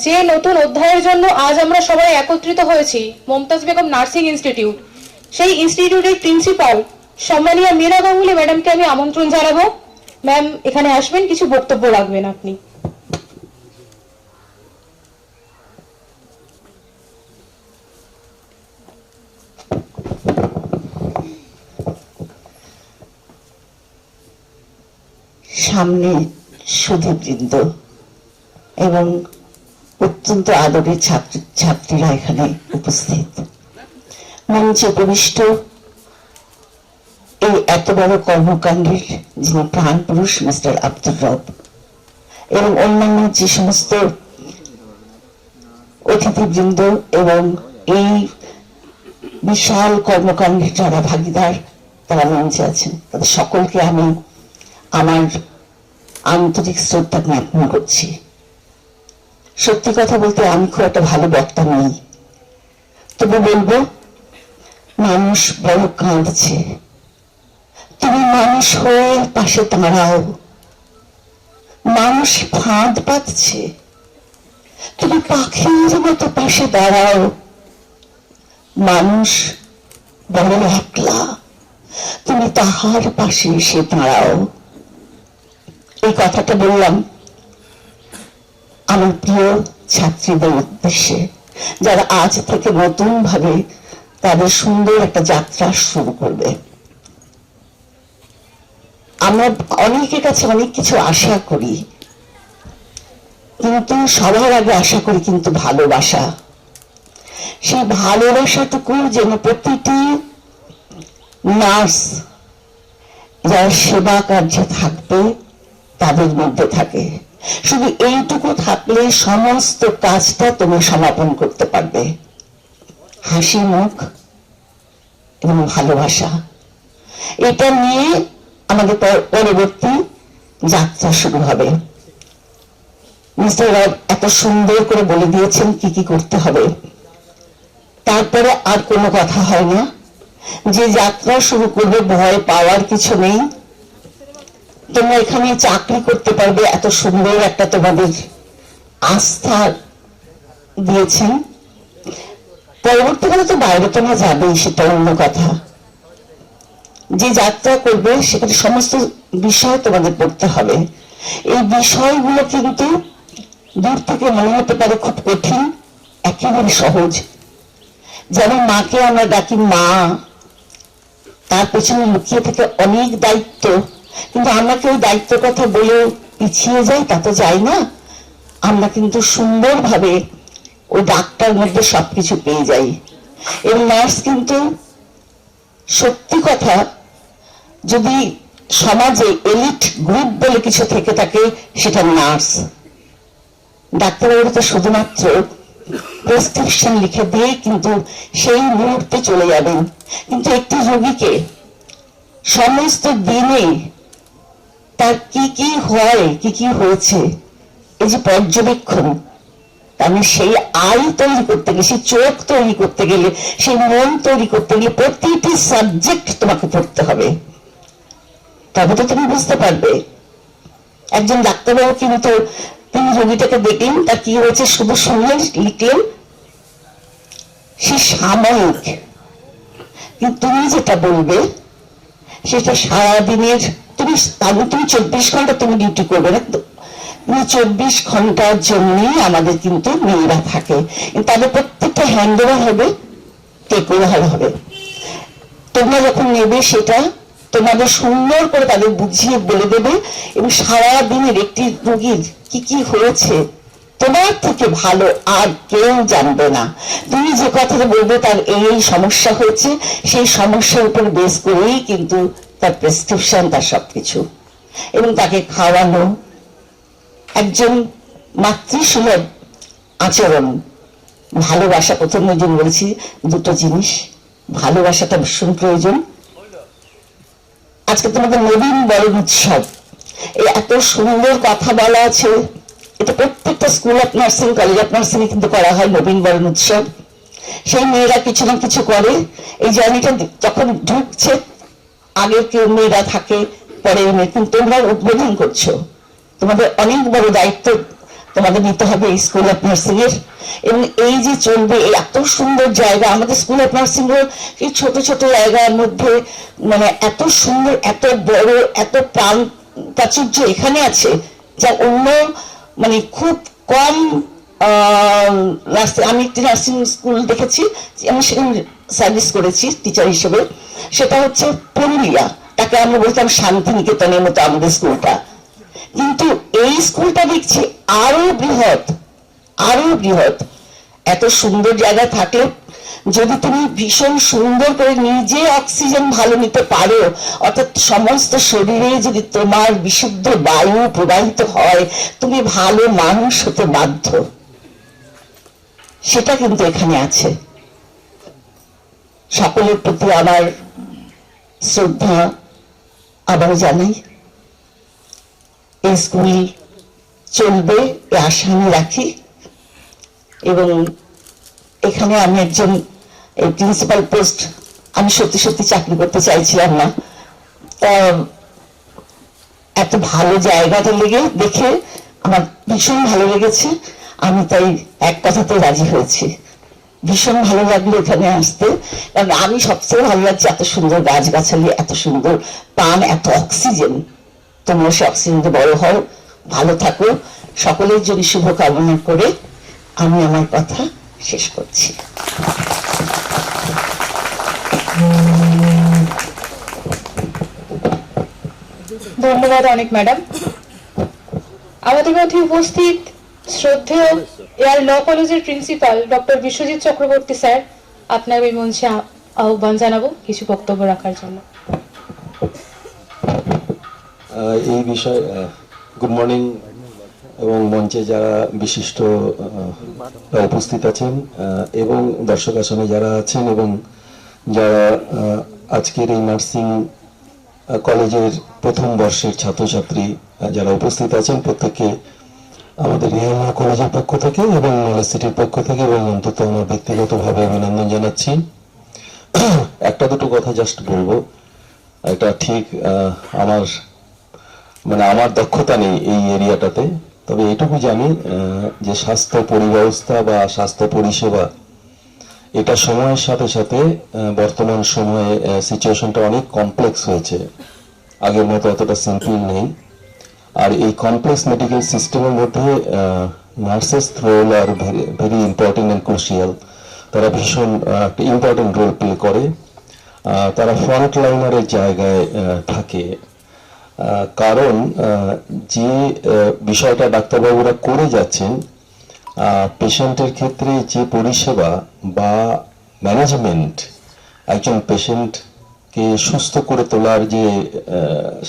[SPEAKER 2] যে নতুন অধ্যায়ের জন্য আজ আমরা সবাই একত্রিত হয়েছি, মমতাজ বেগম নার্সিং ইনস্টিটিউট, সেই ইনস্টিটিউটের প্রিন্সিপাল সম্মানীয় মীরা গাঙ্গুলি ম্যাডামকে আমি আমন্ত্রণ জানাবো। ম্যাম এখানে আসবেন, কিছু বক্তব্য রাখবেন আপনি।
[SPEAKER 8] সামনে সুধীবৃন্দ এবং অত্যন্ত আদরের ছাত্রীরা এখানে উপস্থিত, মঞ্চে উপবিষ্ট এই এত বড় কর্মকাণ্ডের যিনি প্রাণ পুরুষ মিস্টার আব্দুর রব এবং অন্যান্য যে সমস্ত অতিথিবৃন্দ এবং এই বিশাল কর্মকাণ্ডের যারা ভাগিদার তারা মঞ্চে আছেন, তাদের সকলকে আমি আমার আন্তরিক শ্রদ্ধা জ্ঞাপন করছি। সত্যি কথা বলতে আমি খুব একটা ভালো বক্তা নই, তবু বলবো মানুষ বড় কাঁদছে, তুমি মানুষ হয়ে পাশে দাঁড়াও, মানুষ ফাঁদ পাতছে, তুমি পাখির মতো পাশে দাঁড়াও। মানুষ বড় একলা, তুমি তাহার পাশে এসে দাঁড়াও। এই কথাটা বললাম আমার প্রিয় ছাত্রীদের উদ্দেশ্যে, যারা আজ থেকে নতুন ভাবে তাদের সুন্দর একটা যাত্রা শুরু করবে। আমরা অনেকের কাছে অনেক কিছু আশা করি, কিন্তু সবার আগে আশা করি কিন্তু ভালোবাসা। সেই ভালোবাসাটুকু যেন প্রতিটি নার্স যারা সেবা কার্যে থাকবে তাদের মধ্যে থাকে। শুধু এইটুকু থাকলে সমস্ত কাজটা তুমি সমাপন করতে পারবে। হাসি মুখ এবং ভালোবাসা, এটা নিয়ে আমাদের পরবর্তী যাত্রা শুরু হবে। মিস্টার রায় এত সুন্দর করে বলে দিয়েছেন কি কি করতে হবে, তারপরে আর কোনো কথা হয় না। যে যাত্রা শুরু করবে ভয় পাওয়ার কিছু নেই। তোমরা এখানে চাকরি করতে পারবে, এত সুন্দর একটা তোমাদের আস্থা দিয়েছেন। পরবর্তীকালে তো বাইরে তোমরা যাবেই, সেটা অন্য কথা। যে যাত্রা করবে সেখানে সমস্ত বিষয় তোমাদের পড়তে হবে। এই বিষয়গুলো কিন্তু দূর থেকে মনে হতে পারে খুব কঠিন, একেবারে সহজ। যেমন মাকে আমরা ডাকি মা, তার পেছনে লুকিয়ে থাকে অনেক দায়িত্ব, কিন্তু আমরা কেউ দায়িত্বের কথা বলে পিছিয়ে যাই, তা তো যাই না। আমরা কিন্তু সুন্দরভাবে ওই ডাক্তার মধ্যে সবকিছু পেয়ে যাই। এবং নার্স কিন্তু সত্যি কথা, যদি সমাজে এলিট গ্রুপ বলে কিছু থেকে থাকে সেটা নার্স। ডাক্তারবাবু তো শুধুমাত্র প্রেসক্রিপশন লিখে দিয়ে কিন্তু সেই মুহূর্তে চলে যাবেন, কিন্তু একটি রোগীকে সমস্ত দিনে তার কি কি হয়, কি কি হয়েছে, এই যে পর্যবেক্ষণ, আমি সেই আই তৈরি করতে গেলে, সেই চোখ তৈরি করতে গেলে, সেই মন তৈরি করতে গেলে প্রতিটি সাবজেক্ট তোমাকে পড়তে হবে, তবে তো তুমি বুঝতে পারবে। একজন ডাক্তারবাবু কিন্তু তিনি রোগীটাকে দেখলেন, তার কি হয়েছে শুধু শুনলেন, লিখলেন, সে সাময়িক। কিন্তু তুমি যেটা বলবে সেটা সারাদিনের, তুমি 24 ঘন্টা তুমি ডিউটি করবে না, তুমি 24 ঘন্টার জন্যই আমাদের কিন্তু মেয়েরা থাকে। তাদের প্রত্যেকটা হ্যান্ড ওভার হবে, টেক ওভার হবে। তোমরা যখন নেবে সেটা তোমাদের সুন্দর করে তাদের বুঝিয়ে বলে দেবে, এবং সারাদিনের একটি রোগীর কি কি হয়েছে তোমার থেকে ভালো আর কেউ জানবে না। তুমি যে কথাটা বলবে তার এই সমস্যা হয়েছে, সেই সমস্যার উপর বেস করেই কিন্তু তার প্রেসক্রিপশন, তার সবকিছু, এবং তাকে খাওয়ানো। একজন মাতৃসুলভ আচরণ, ভালোবাসা। প্রথম ওই জন্য বলেছি দুটো জিনিস, ভালোবাসাটা ভীষণ প্রয়োজন। আজকে তোমাদের নবীন বরণ উৎসব, এই এত সুন্দর কথা বলা আছে, এটা প্রত্যেকটা school of nursing, college of nursing কিন্তু করা হয় নবীন বরণ উৎসব। সেই মেয়েরা কিছু না কিছু করে। এই জার্নিটা যখন ঢুকছে, আগের কেউ মেয়েরা থাকে, পরে মেয়ে, কিন্তু তোমরা উদ্বোধন করছো, তোমাদের অনেক বড় দায়িত্ব তোমাদের নিতে হবে এই স্কুল অফ নার্সিং এর। এবং এই যে চলবে, এই এত সুন্দর জায়গা, আমাদের স্কুল অফ নার্সিং এর এই ছোট ছোট জায়গার মধ্যে মানে এত সুন্দর, এত বড়, এত প্রাচুর্য এখানে আছে, যা অন্য মানে খুব কম। আমি একটি নার্সিং স্কুল দেখেছি, আমি সেখানে সার্ভিস করেছি টিচার হিসেবে, সেটা হচ্ছে পুরুলিয়া, তাকে আমরা বলতাম শান্তিনিকেতনের মতো আমাদের স্কুলটা। কিন্তু এই স্কুলটা দেখছি আরো বৃহৎ, আরো বৃহৎ। এত সুন্দর জায়গা থাকলে যদি তুমি ভীষণ সুন্দর করে নিজে অক্সিজেন ভালো নিতে পারো, অর্থাৎ সমস্ত শরীরে যদি তোমার বিশুদ্ধ বায়ু প্রবাহিত হয়, তুমি ভালো মানুষ হতে বাধ্য। সেটা কিন্তু এখানে আছে। সকলের প্রতি আমার শ্রদ্ধা আবারও জানাই। এই স্কুল চলবে এ আশা আমি রাখি, এবং এখানে আমি একজন প্রিন্সিপাল পোস্ট, আমি সত্যি সত্যি চাকরি করতে চাইছিলাম না, তা এত ভালো জায়গাটা দেখে আমার ভীষণ ভালো লেগেছে। আমি তাই এক কথাতে রাজি হয়েছি। ভীষণ ভালো লাগলো এখানে আসতে, কারণ আমি সবচেয়ে ভালো লাগছে এত সুন্দর গাছগাছালি, এত সুন্দর প্রাণ, এত অক্সিজেন। তোমরা সে অক্সিজেনটা বড় হও, ভালো থাকো, সকলের জন্য শুভকামনা করে আমি আমার কথা শেষ করছি।
[SPEAKER 2] ধন্যবাদ অনেক ম্যাডাম। আমাদের মধ্যে উপস্থিত শ্রদ্ধেয় এয়ার ল কলেজের principal doctor Biswajit Chakraborty sir, আপনার এই মঞ্চে আহ্বান জানাবো কিছু বক্তব্য রাখার জন্য।
[SPEAKER 9] এই বিষয়ে গুড মর্নিং, এবং মঞ্চে যারা বিশিষ্ট উপস্থিত আছেন এবং দর্শক আসনে যারা আছেন এবং যারা আজকের এই নার্সিং কলেজের প্রথম বর্ষের ছাত্রছাত্রী যারা উপস্থিত আছেন, প্রত্যেককে আমাদের রিয়াল কলেজের পক্ষ থেকে এবং নলেজ সিটির পক্ষ থেকে এবং অন্তত আমার ব্যক্তিগতভাবে অভিনন্দন জানাচ্ছি। একটা দুটো কথা জাস্ট বলবো, এটা ঠিক আমার দক্ষতা নেই এই এরিয়াটাতে, তবে এটুকু জানি যে স্বাস্থ্য পরিব্যবস্থা বা স্বাস্থ্য পরিষেবা এটা সময়ের সাথে সাথে বর্তমান সময়ে সিচুয়েশনটা অনেক কমপ্লেক্স হয়েছে, আগের মতো অতটা সিম্পল নেই। আর এই কমপ্লেক্স মেডিকেল সিস্টেমের মধ্যে nurses role are very important and crucial. তারা ভীষণ একটা ইম্পর্টেন্ট রোল প্লে করে। তারা ফ্রন্ট লাইনারের জায়গায় থাকে, কারণ যে বিষয়টা ডাক্তারবাবুরা করে যাচ্ছেন, পেশেন্টের ক্ষেত্রে যে পরিষেবা বা ম্যানেজমেন্ট, একজন পেশেন্টকে সুস্থ করে তোলার যে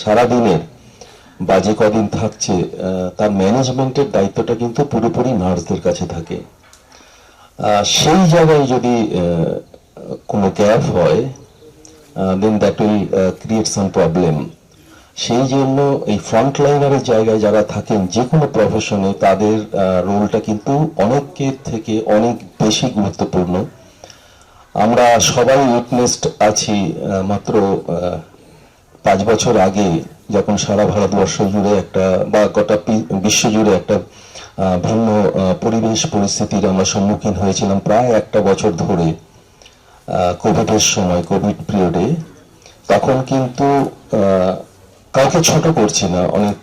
[SPEAKER 9] সারাদিনের বা যে কদিন থাকছে তার ম্যানেজমেন্টের দায়িত্বটা কিন্তু পুরোপুরি নার্সদের কাছে থাকে। সেই জায়গায় যদি কোনো গ্যাপ হয়, then that will create some problem. সেই জন্য এই ফ্রন্ট লাইনারের জায়গায় যারা থাকেন যে কোনো প্রফেশনে, তাদের রোলটা কিন্তু অনেকের থেকে অনেক বেশি গুরুত্বপূর্ণ। আমরা সবাই উইটনেসড আছি মাত্র 5 বছর আগে, যখন সারা ভারতবর্ষ জুড়ে একটা বা গোটা বিশ্ব জুড়ে একটা ভিন্ন পরিবেশ পরিস্থিতির আমরা সম্মুখীন হয়েছিলাম প্রায় একটা বছর ধরে, কোভিডের সময়, কোভিড পিরিয়ডে। তখন কিন্তু কাউকে ছোট করছি না, অনেক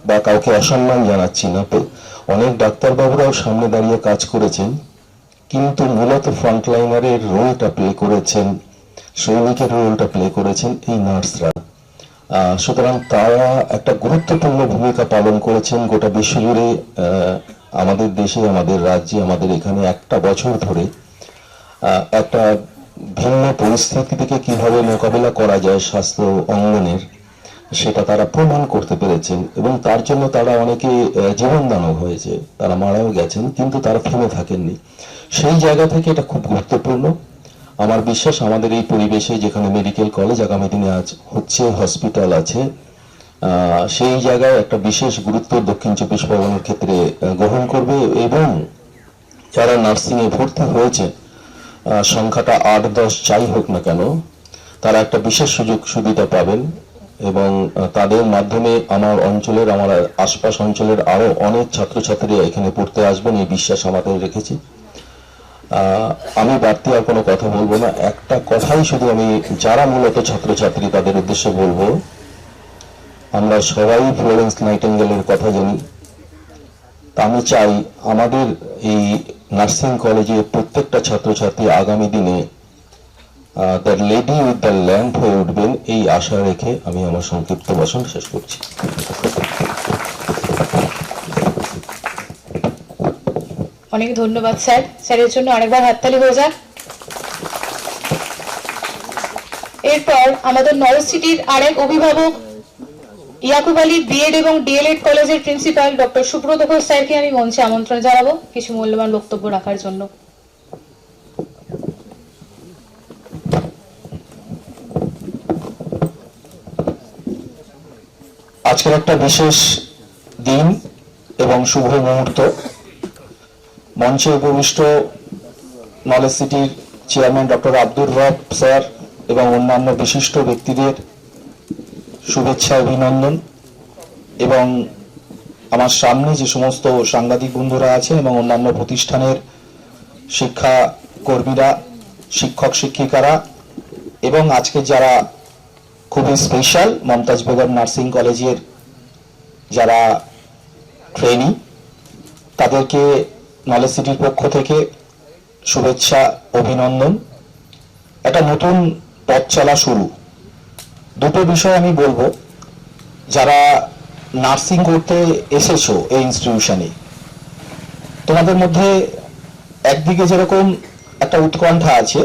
[SPEAKER 9] বা কাউকে অসম্মান জানাচ্ছি না, অনেক ডাক্তারবাবুরাও সামনে দাঁড়িয়ে কাজ করেছেন, কিন্তু মূলত ফ্রন্টলাইনারের রোলটা প্লে করেছেন, সৈনিকের রোলটা প্লে করেছেন এই নার্সরা। সুতরাং তারা একটা গুরুত্বপূর্ণ ভূমিকা পালন করেছেন গোটা বিশ্বজুড়ে। আমাদের দেশে, আমাদের রাজ্যে, আমাদের এখানে একটা বছর ধরে একটা ভিন্ন পরিস্থিতি থেকে কিভাবে মোকাবেলা করা যায় স্বাস্থ্য অঙ্গনের, সেটা তারা প্রমাণ করতে পেরেছেন। এবং তার জন্য তারা অনেকে জীবনদানও হয়েছে, তারা মারাও গেছেন, কিন্তু তারা থেমে থাকেননি। সেই জায়গা থেকে এটা খুব গুরুত্বপূর্ণ। আমার বিশ্বাস আমাদের এই পরিবেশে, যেখানে মেডিকেল কলেজ আগামী দিনে আজ হচ্ছে, হসপিটাল আছে, সেই জায়গায় একটা বিশেষ গুরুত্ব দক্ষিণ 24 পরগনার ক্ষেত্রে গ্রহণ করবে। এবং যারা নার্সিং এ ভর্তি হয়েছে, সংখ্যাটা 8-10 যাই হোক না কেন, তারা একটা বিশেষ সুযোগ সুবিধা পাবেন। এবং তাদের মাধ্যমে আমার অঞ্চলের, আমার আশপাশ অঞ্চলের আরো অনেক ছাত্রছাত্রীরা এখানে পড়তে আসবেন, এই বিশ্বাস আমাদের রেখেছি। আমি বাড়তি আর কোনো কথা বলবো না। একটা কথাই শুধু আমি যারা মূলত ছাত্রছাত্রী তাদের উদ্দেশ্যে বলবো, আমরা সবাই ফ্লোরেন্স নাইটিঙ্গেলের কথা জানি। তা আমি চাই আমাদের এই নার্সিং কলেজে প্রত্যেকটা ছাত্রছাত্রী আগামী দিনে the lady with the lamp হয়ে উঠবেন, এই আশা রেখে আমি আমার সংক্ষিপ্ত ভাষণ শেষ করছি।
[SPEAKER 2] অনেক ধন্যবাদ স্যার। স্যারের জন্য আরেকবার হাততালি হয়ে যাক। এরপর আমাদের নলেজ সিটির আরেক অভিভাবক, ইয়াকুব আলী বিএড এবং ডিএলএড কলেজের প্রিন্সিপাল ডক্টর সুব্রত ঘোষ স্যারকে আমি মঞ্চে আমন্ত্রণ জানাবো কিছু মূল্যবান বক্তব্য রাখার জন্য।
[SPEAKER 9] আজকের একটা বিশেষ দিন এবং শুভ মুহূর্ত। মঞ্চে উপবিষ্ট নলেজ সিটির চেয়ারম্যান ডক্টর আব্দুর রব স্যার এবং অন্যান্য বিশিষ্ট ব্যক্তিদের শুভেচ্ছা, অভিনন্দন। এবং আমার সামনে যে সমস্ত সাংবাদিক বন্ধুরা আছেন এবং অন্যান্য প্রতিষ্ঠানের শিক্ষা কর্মীরা, শিক্ষক শিক্ষিকারা এবং আজকে যারা খুবই স্পেশাল মমতাজ বেগম নার্সিং কলেজের যারা ট্রেনি, তাদেরকে নলেজ সিটির পক্ষ থেকে শুভেচ্ছা, অভিনন্দন। একটা নতুন পথ চলা শুরু। দুটো বিষয় আমি বলবো, যারা নার্সিং করতে এসেছো এই ইনস্টিটিউশনে, তোমাদের মধ্যে একদিকে যেরকম একটা উৎকণ্ঠা আছে,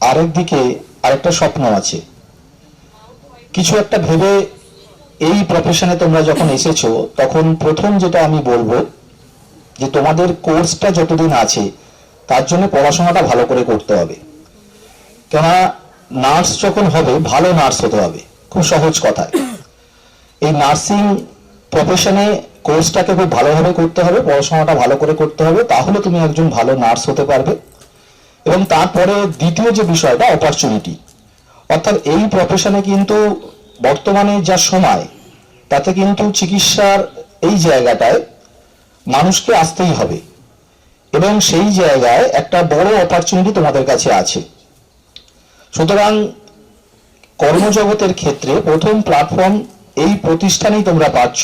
[SPEAKER 9] আরেকদিকে আরেকটা স্বপ্ন আছে। কিছু একটা ভেবে এই প্রফেশনে তোমরা যখন এসেছো, তখন প্রথম যেটা আমি বলবো যে তোমাদের কোর্সটা যতদিন আছে তার জন্য পড়াশোনাটা ভালো করে করতে হবে। কেননা নার্স যখন হবে, ভালো নার্স হতে হবে। খুব সহজ কথায়, এই নার্সিং প্রফেশনে কোর্সটাকে খুব ভালোভাবে করতে হবে, পড়াশোনাটা ভালো করে করতে হবে, তাহলে তুমি একজন ভালো নার্স হতে পারবে। এবং তারপরে দ্বিতীয় যে বিষয়টা, অপরচুনিটি। অর্থাৎ এই প্রফেশনে কিন্তু বর্তমানে যা সময়, তাতে কিন্তু চিকিৎসার এই জায়গাটায় মানুষকে আসতেই হবে এবং সেই জায়গায় একটা বড় অপরচুনিটি তোমাদের কাছে আছে। সুতরাং কর্মজগতের ক্ষেত্রে প্রথম প্ল্যাটফর্ম এই প্রতিষ্ঠানেই তোমরা পাচ্ছ,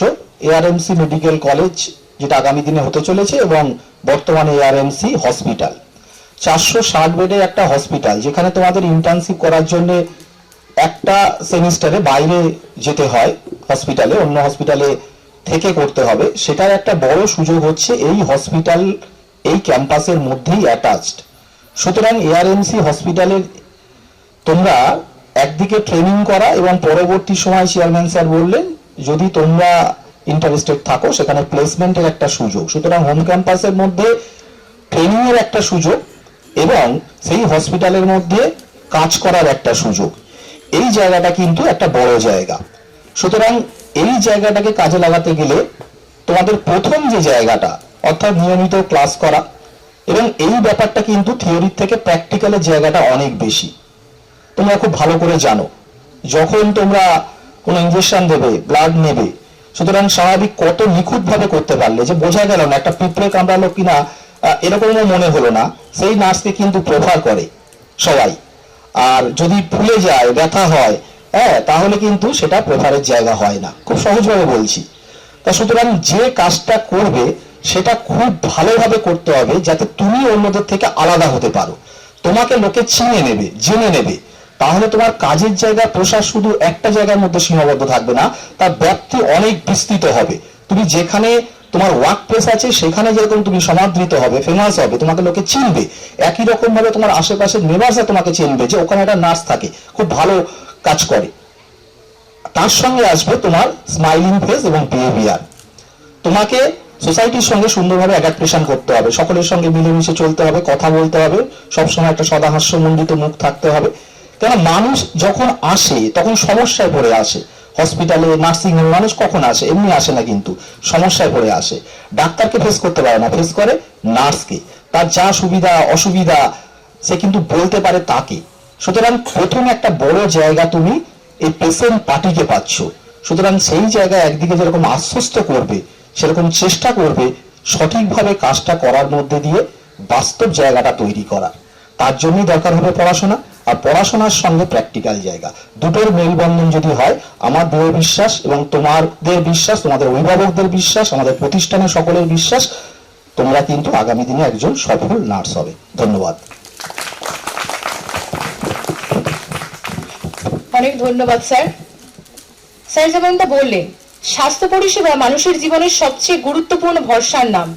[SPEAKER 9] এআরএমসি মেডিকেল কলেজ, যেটা আগামী দিনে হতে চলেছে, এবং বর্তমানে এআরএমসি হসপিটাল। 460 বেডের একটা হসপিটাল, যেখানে তোমাদের ইন্টার্নশিপ করার জন্য একটা সেমিস্টারে বাইরে যেতে হয় হসপিটালে, অন্য হসপিটালে থেকে করতে হবে। সেটার একটা বড় সুযোগ হচ্ছে এই হসপিটাল এই ক্যাম্পাসের মধ্যেই অ্যাটাচড। সুতরাং এআরএমসি হসপিটালের তোমরা একদিকে ট্রেনিং করা এবং পরবর্তী সময় চেয়ারম্যান স্যার বললেন যদি তোমরা ইন্টারেস্টেড থাকো সেখানে প্লেসমেন্টের একটা সুযোগ। সুতরাং হোম ক্যাম্পাসের মধ্যে ট্রেনিং এর একটা সুযোগ এবং সেই হসপিটালের মধ্যে কাজ করার একটা সুযোগ। এই জায়গাটা কিন্তু একটা বড় জায়গা। সুতরাং এই জায়গাটাকে কাজে লাগাতে গেলে তোমাদের প্রথম যে জায়গাটা, অর্থাৎ নিয়মিত ক্লাস করা, এবং এই ব্যাপারটা কিন্তু থিওরির থেকে প্র্যাকটিক্যালের জায়গাটা অনেক বেশি। তোমরা খুব ভালো করে জানো, যখন তোমরা কোনো ইনজেকশন দেবে, ব্লাড নেবে, সুতরাং স্বাভাবিক কত নিখুঁতভাবে করতে পারলে, যে বোঝা গেল না একটা পিঁপড়ে কামড়ালো কিনা এরকমও মনে হলো না, সেই নার্সকে কিন্তু প্রেফার করে সবাই। আর যদি ফুলে যায়, ব্যথা হয়, তাহলে কিন্তু সেটা প্রেফারের জায়গা হয় না। খুব সহজভাবে বলছি। তা সুতরাং যে কাজটা করবে সেটা খুব ভালোভাবে করতে হবে, যাতে তুমি অন্যদের থেকে আলাদা হতে পারো। তোমাকে লোকে চিনে নেবে, জেনে নেবে। তাহলে তোমার কাজের জায়গা, প্রসার শুধু একটা জায়গার মধ্যে সীমাবদ্ধ থাকবে না, তার ব্যাপ্তি অনেক বিস্তৃত হবে। তুমি যেখানে তোমার ওয়ার্ক প্লেস আছে সেখানে যেরকম তুমি সমাদৃত হবে, ফেমাস হবে, তোমাকে লোকে চিনবে। একই রকম ভাবে তোমার আশেপাশের নেবার্সরা তোমাকে চিনবে যে ওখানে একটা নার্স থাকে, খুব ভালো কাজ করে। তার সঙ্গে আসবে তোমার স্মাইলিং ফেস এবং বিহেভিয়ার। তোমাকে সোসাইটির সঙ্গে সুন্দরভাবে অ্যাডাপ্টেশন করতে হবে, সকলের সঙ্গে মিলেমিশে চলতে হবে, কথা বলতে হবে, সবসময় একটা সদাহাস্যমণ্ডিত মুখ থাকতে হবে। কেন মানুষ যখন আসে তখন সমস্যায় পড়ে আসে। হসপিটালে, নার্সিং হোমে মানুষ কখন আসে? এমনি আসে না, কিন্তু সমস্যায় পড়ে আসে। ডাক্তারকে ফেস করতে পারে না, ফেস করে নার্সকে। তার যা সুবিধা অসুবিধা সে কিন্তু বলতে পারে তাকে। সুতরাং প্রথম একটা বড় জায়গা তুমি এই পেশেন্ট পার্টিকে পাচ্ছ। সুতরাং সেই জায়গায় একদিকে যেরকম আশ্বস্ত করবে, সেরকম চেষ্টা করবে সঠিকভাবে কাজটা করার মধ্যে দিয়ে বাস্তব জায়গাটা তৈরি করা। তার জন্যই দরকার হবে পড়াশোনা, আর পড়াশোনার সঙ্গে প্র্যাকটিক্যাল জায়গা, দুটোর মেলবন্ধন যদি হয়, আমার দৃঢ় বিশ্বাস এবং তোমাদের বিশ্বাস, তোমাদের অভিভাবকদের বিশ্বাস, আমাদের প্রতিষ্ঠানের সকলের বিশ্বাস, তোমরা কিন্তু আগামী দিনে একজন সফল নার্স হবে। ধন্যবাদ।
[SPEAKER 2] অনেক ধন্যবাদ স্যার। স্যার যেমনটা বললেন, স্বাস্থ্য পরিষেবা মানুষের জীবনের সবচেয়ে গুরুত্বপূর্ণ ভরসার নাম।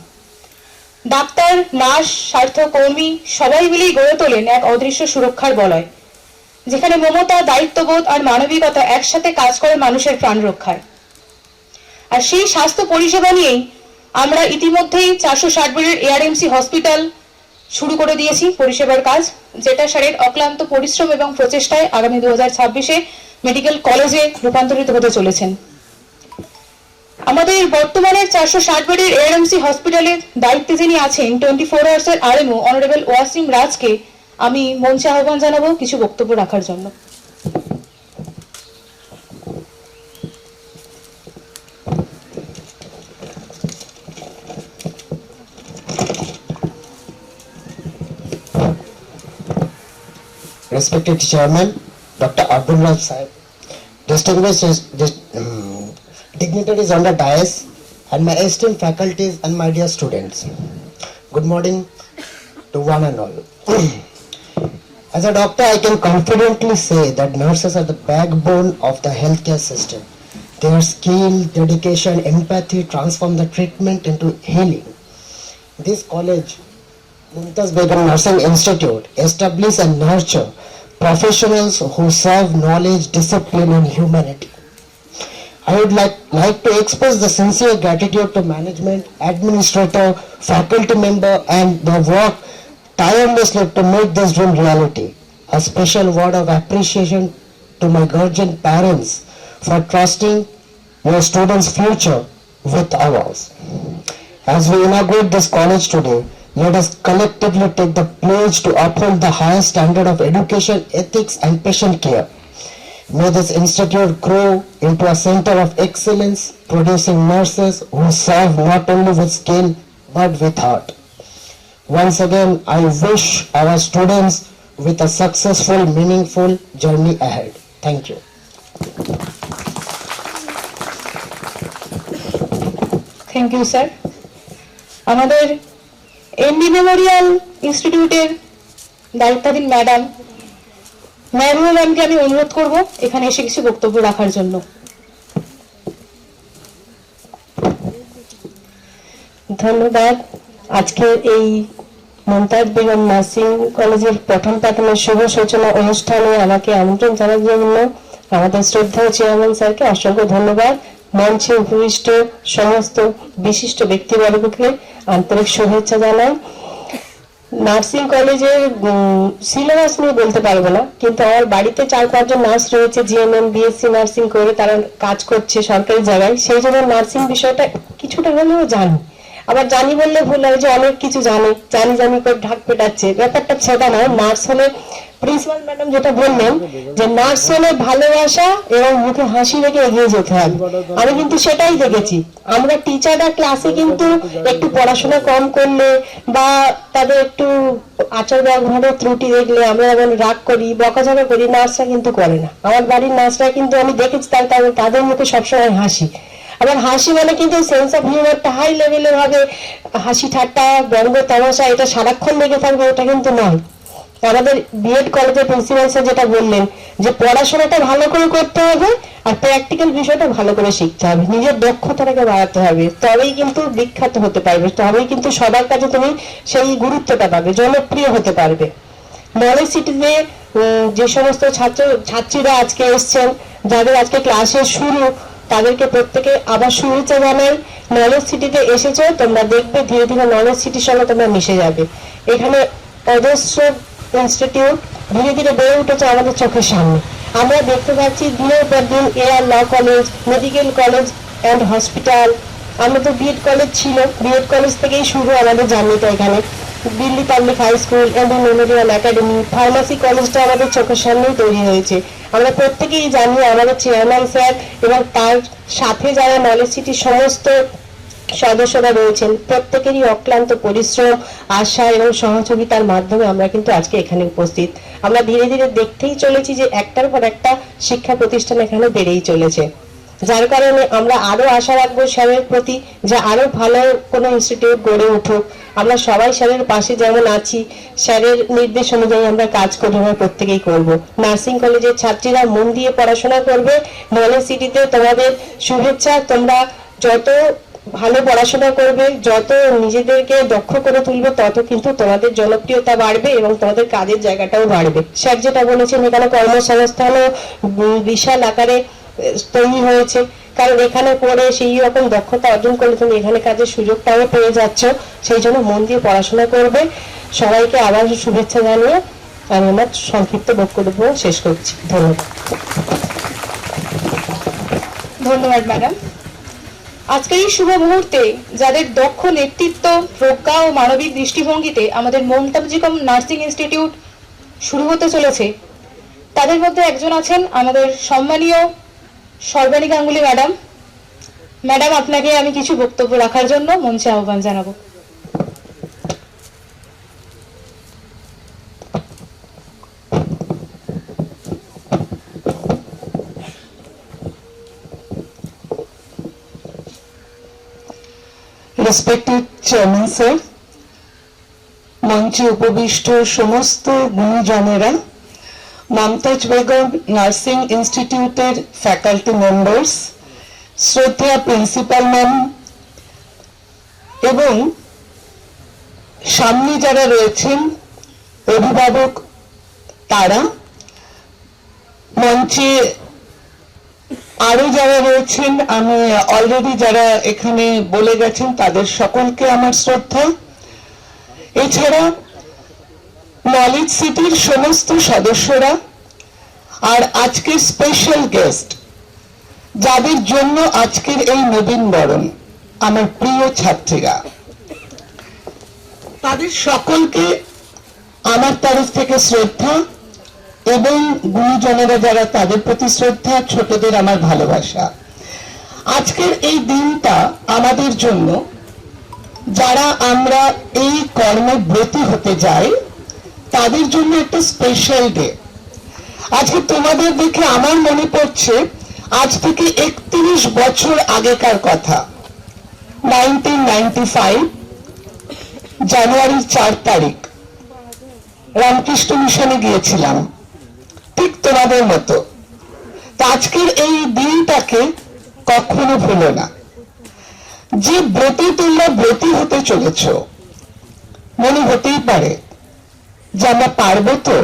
[SPEAKER 2] ডাক্তার, নার্স, স্বাস্থ্যকর্মী সবাই মিলেই গড়ে তোলেন এক অদৃশ্য সুরক্ষার বলয়, যেখানে মমতা, দায়িত্ববোধ আর মানবিকতা একসাথে কাজ করে মানুষের প্রাণ রক্ষায়। আর সেই স্বাস্থ্য পরিষেবা নিয়েই আমরা ইতিমধ্যেই 460 বেডের এআরএমসি হসপিটাল শুরু করে দিয়েছি পরিষেবার কাজ, যেটা স্যারের অক্লান্ত পরিশ্রম এবং প্রচেষ্টায় আগামী 2026-এ মেডিকেল কলেজে রূপান্তরিত হতে চলেছেন। আমাদের বর্তমানের 460 বেডের এআরএমসি হসপিটালের দায়িত্বে যিনি আছেন 24 আওয়ার্সের আরএমও অনারেবল ওয়াসিম রাজকে আমি মঞ্চে আহ্বান জানাবো কিছু বক্তব্য রাখার জন্য।
[SPEAKER 10] respected chairman, Dr. Abdul Raj Sahib, distinguished dignitaries on the dais, and my esteemed faculties and my dear students. Good morning to one and all. As a doctor, I can confidently say that nurses are the backbone of the healthcare system. Their skill, dedication, empathy transform the treatment into healing. This college, Mumtaz Begum Nursing Institute, establish and nurture professionals who serve knowledge, discipline and humanity. I would like to express the sincere gratitude to management, administrator, faculty member and their work tirelessly to make this dream reality. A special word of appreciation to my guardian parents for trusting your students' future with ours. As we inaugurate this college today, let us collectively take the pledge to uphold the highest standard of education, ethics and patient care. May this institute grow into a center of excellence, producing nurses who serve not only with skill but with heart. Once again, I wish our students with a successful, meaningful journey ahead. Thank you.
[SPEAKER 2] Thank you sir. আমাদের MD memorial ইনস্টিটিউটের দায়িত্বাধীন madam মেহরুমা ম্যামকে আমি অনুরোধ করব এখানে এসে কিছু বক্তব্য রাখার জন্য।
[SPEAKER 7] ধন্যবাদ। আজকের এই মুমতাজ বেগম নার্সিং কলেজের প্রথম পাঠনের শুভ সূচনা অনুষ্ঠানে আমাকে আমন্ত্রণ জানার জন্য আমাদের শ্রদ্ধেয় চেয়ারম্যান স্যারকে অসংখ্য ধন্যবাদ। মঞ্চে উপবিষ্ট সমস্ত বিশিষ্ট ব্যক্তিবর্গকে আন্তরিক শুভেচ্ছা জানাই। নার্সিং কলেজের সিলেবাস নিয়ে বলতে পারবো না, কিন্তু আমার বাড়িতে 4-5 জন নার্স রয়েছে, জিএনএম বিএসসি নার্সিং করে তারা কাজ করছে সরকারি জায়গায়, সেই জন্য নার্সিং বিষয়টা কিছুটা হলেও জানি। আবার জানি বললে ভুল হবে যে অনেক কিছু জানি করে ঢাক পেটাচ্ছে, ব্যাপারটা সেটা নয়। নার্স হলে প্রিন্সিপাল ম্যাডাম যেটা বললেন যে নার্স হলে ভালোবাসা এবং মুখে হাসি রেখে এগিয়ে যেতে হবে, আমি কিন্তু সেটাই দেখেছি। আমরা টিচাররা ক্লাসে কিন্তু একটু পড়াশোনা কম করলে বা তাদের একটু আচার ব্যবহারের ত্রুটি দেখলে আমরা যেমন রাগ করি, বকাঝকা করি, নার্সরা কিন্তু করে না। আমার বাড়ির নার্সরা কিন্তু আমি দেখেছি তাদের মুখে সবসময় হাসি। আবার হাসি মানে কিন্তু সেন্স অফ হিউমারটা হাই লেভেলের হবে, হাসি ঠাট্টা ব্যঙ্গ তামাশা এটা সারাক্ষণ লেগে থাকবে ওটা কিন্তু নয়। আমাদের বিএড কলেজের প্রিন্সিপাল স্যার যেটা বললেন যে পড়াশোনাটা ভালো করে করতে হবে আর প্র্যাকটিক্যাল বিষয়টা ভালো করে শিখতে হবে, নিজের দক্ষতাটাকে বাড়াতে হবে, তবেই কিন্তু বিখ্যাত হতে পারবে, তবেই কিন্তু সবার কাছে তুমি সেই গুরুত্বটা পাবে, জনপ্রিয় হতে পারবে। নলেজ সিটিতে যে সমস্ত ছাত্রীরা আজকে এসছেন, যাদের আজকে ক্লাসের শুরু, তাদেরকে প্রত্যেকে আবার শুভেচ্ছা জানাই। নলেজ সিটিতে এসেছো, তোমরা দেখবে ধীরে ধীরে নলেজ সিটির সঙ্গে তোমরা মিশে যাবে। এখানে অজস্র ইনস্টিটিউট ধীরে ধীরে বেড়ে উঠেছে আমাদের চোখের সামনে। আমরা দেখতে পাচ্ছি দিনের পর দিন AR law college, medical college and hospital, আমাদের বিএড কলেজ ছিল, বিএড কলেজ থেকেই শুরু আমাদের জার্নিটা। এখানে Delhi public high school, MD memorial academy, pharmacy কলেজটা আমাদের চোখের সামনেই তৈরি হয়েছে। আমরা প্রত্যেকেই জানি আমাদের চেয়ারম্যান স্যার এবং তার সাথে যারা নলেজ সিটির সমস্ত সদস্যরা রয়েছেন, প্রত্যেকেরই অক্লান্ত পরিশ্রম, আশা এবং সহযোগিতার মাধ্যমে আমরা কিন্তু আজকে এখানে উপস্থিত। আমরা ধীরে ধীরে দেখতেই চলেছি যে একটার পর একটা শিক্ষা প্রতিষ্ঠান এখানে বেড়েই চলেছে, যার কারণে আমরা আরো আশা রাখবো স্যারের প্রতি যে আরো ভালো কোনো ইনস্টিটিউট গড়ে উঠুক। আমরা সবাই স্যারের পাশে যেমন আছি, স্যারের নির্দেশ অনুযায়ী আমরা কাজ করে আমরা প্রত্যেকেই করব। নার্সিং কলেজের ছাত্রীরা মন দিয়ে পড়াশোনা করবে। নলেজ সিটিতে তোমাদের শুভেচ্ছা, তোমরা যত ভালো পড়াশোনা করবে, যত নিজেদেরকে দক্ষ করে তুলবে, তত কিন্তু তোমাদের জনপ্রিয়তা বাড়বে এবং তোমাদের কাজের জায়গাটাও বাড়বে। স্যার যেটা বলেছেন এখানে কর্মসংস্থানও বিশাল আকারে তৈরি হয়েছে, কারণ এখানে পড়ে সেই রকম দক্ষতা অর্জন করলে তুমি এখানে কাজের সুযোগটাও পেয়ে যাচ্ছ। সেই জন্য মন দিয়ে পড়াশোনা করবে। সবাইকে আবার শুভেচ্ছা জানিয়ে আমি আমার সংক্ষিপ্ত বক্তব্য শেষ করছি। ধন্যবাদ।
[SPEAKER 2] ধন্যবাদ ম্যাডাম। আজকের এই শুভ মুহূর্তে যাদের দক্ষ নেতৃত্ব, প্রজ্ঞা ও মানবিক দৃষ্টিভঙ্গিতে আমাদের মমতাজ বেগম নার্সিং ইনস্টিটিউট শুরু হতে চলেছে, তাদের মধ্যে একজন আছেন আমাদের সম্মানীয় সর্বাণী গাঙ্গুলি ম্যাডাম। ম্যাডাম, আপনাকে আমি কিছু বক্তব্য রাখার জন্য মঞ্চে আহ্বান জানাবো।
[SPEAKER 8] রেসপেক্টেড চেয়ারম্যান স্যার, মঞ্চে উপবিষ্ট সমস্ত গুণীজনেরা, মমতাজ বেগম নার্সিং ইনস্টিটিউটের ফ্যাকাল্টি মেম্বার্স, শ্রদ্ধেয় প্রিন্সিপাল ম্যাম এবং সামনে যারা রয়েছেন অভিভাবক, তারা মঞ্চে আরো যারা রয়েছেন, আমি অলরেডি যারা এখানে বলে গেছেন তাদের সকলকে আমার শ্রদ্ধা। এছাড়া নলেজ সিটির সমস্ত সদস্যরা আর আজকের স্পেশাল গেস্ট, যাদের জন্য আজকের এই নবীনবরণ, আমার প্রিয় ছাত্রীরা, তাদের সকলকে আমার তরফ থেকে শ্রদ্ধা এবং গুরুজনেরা যারা, তাদের প্রতি শ্রদ্ধা, ছোটদের আমার ভালোবাসা। আজকের এই দিনটা আমাদের জন্য, যারা আমরা এই কর্মে ব্রতী হতে যাই, তাদের জন্য একটা স্পেশাল ডে। আজকে তোমাদের দেখে আমার মনে পড়ছে আজ থেকে 31 বছর আগেকার কথা। 1995 জানুয়ারির 4 তারিখ রামকৃষ্ণ মিশনে গিয়েছিলাম, ঠিক তোমাদের মতো। তা আজকের এই দিনটাকে কখনো ভুলো না। যে ব্রতী তোমরা ব্রতী হতে চলেছ, মনে হতেই পারে যে আমরা পারবো, তো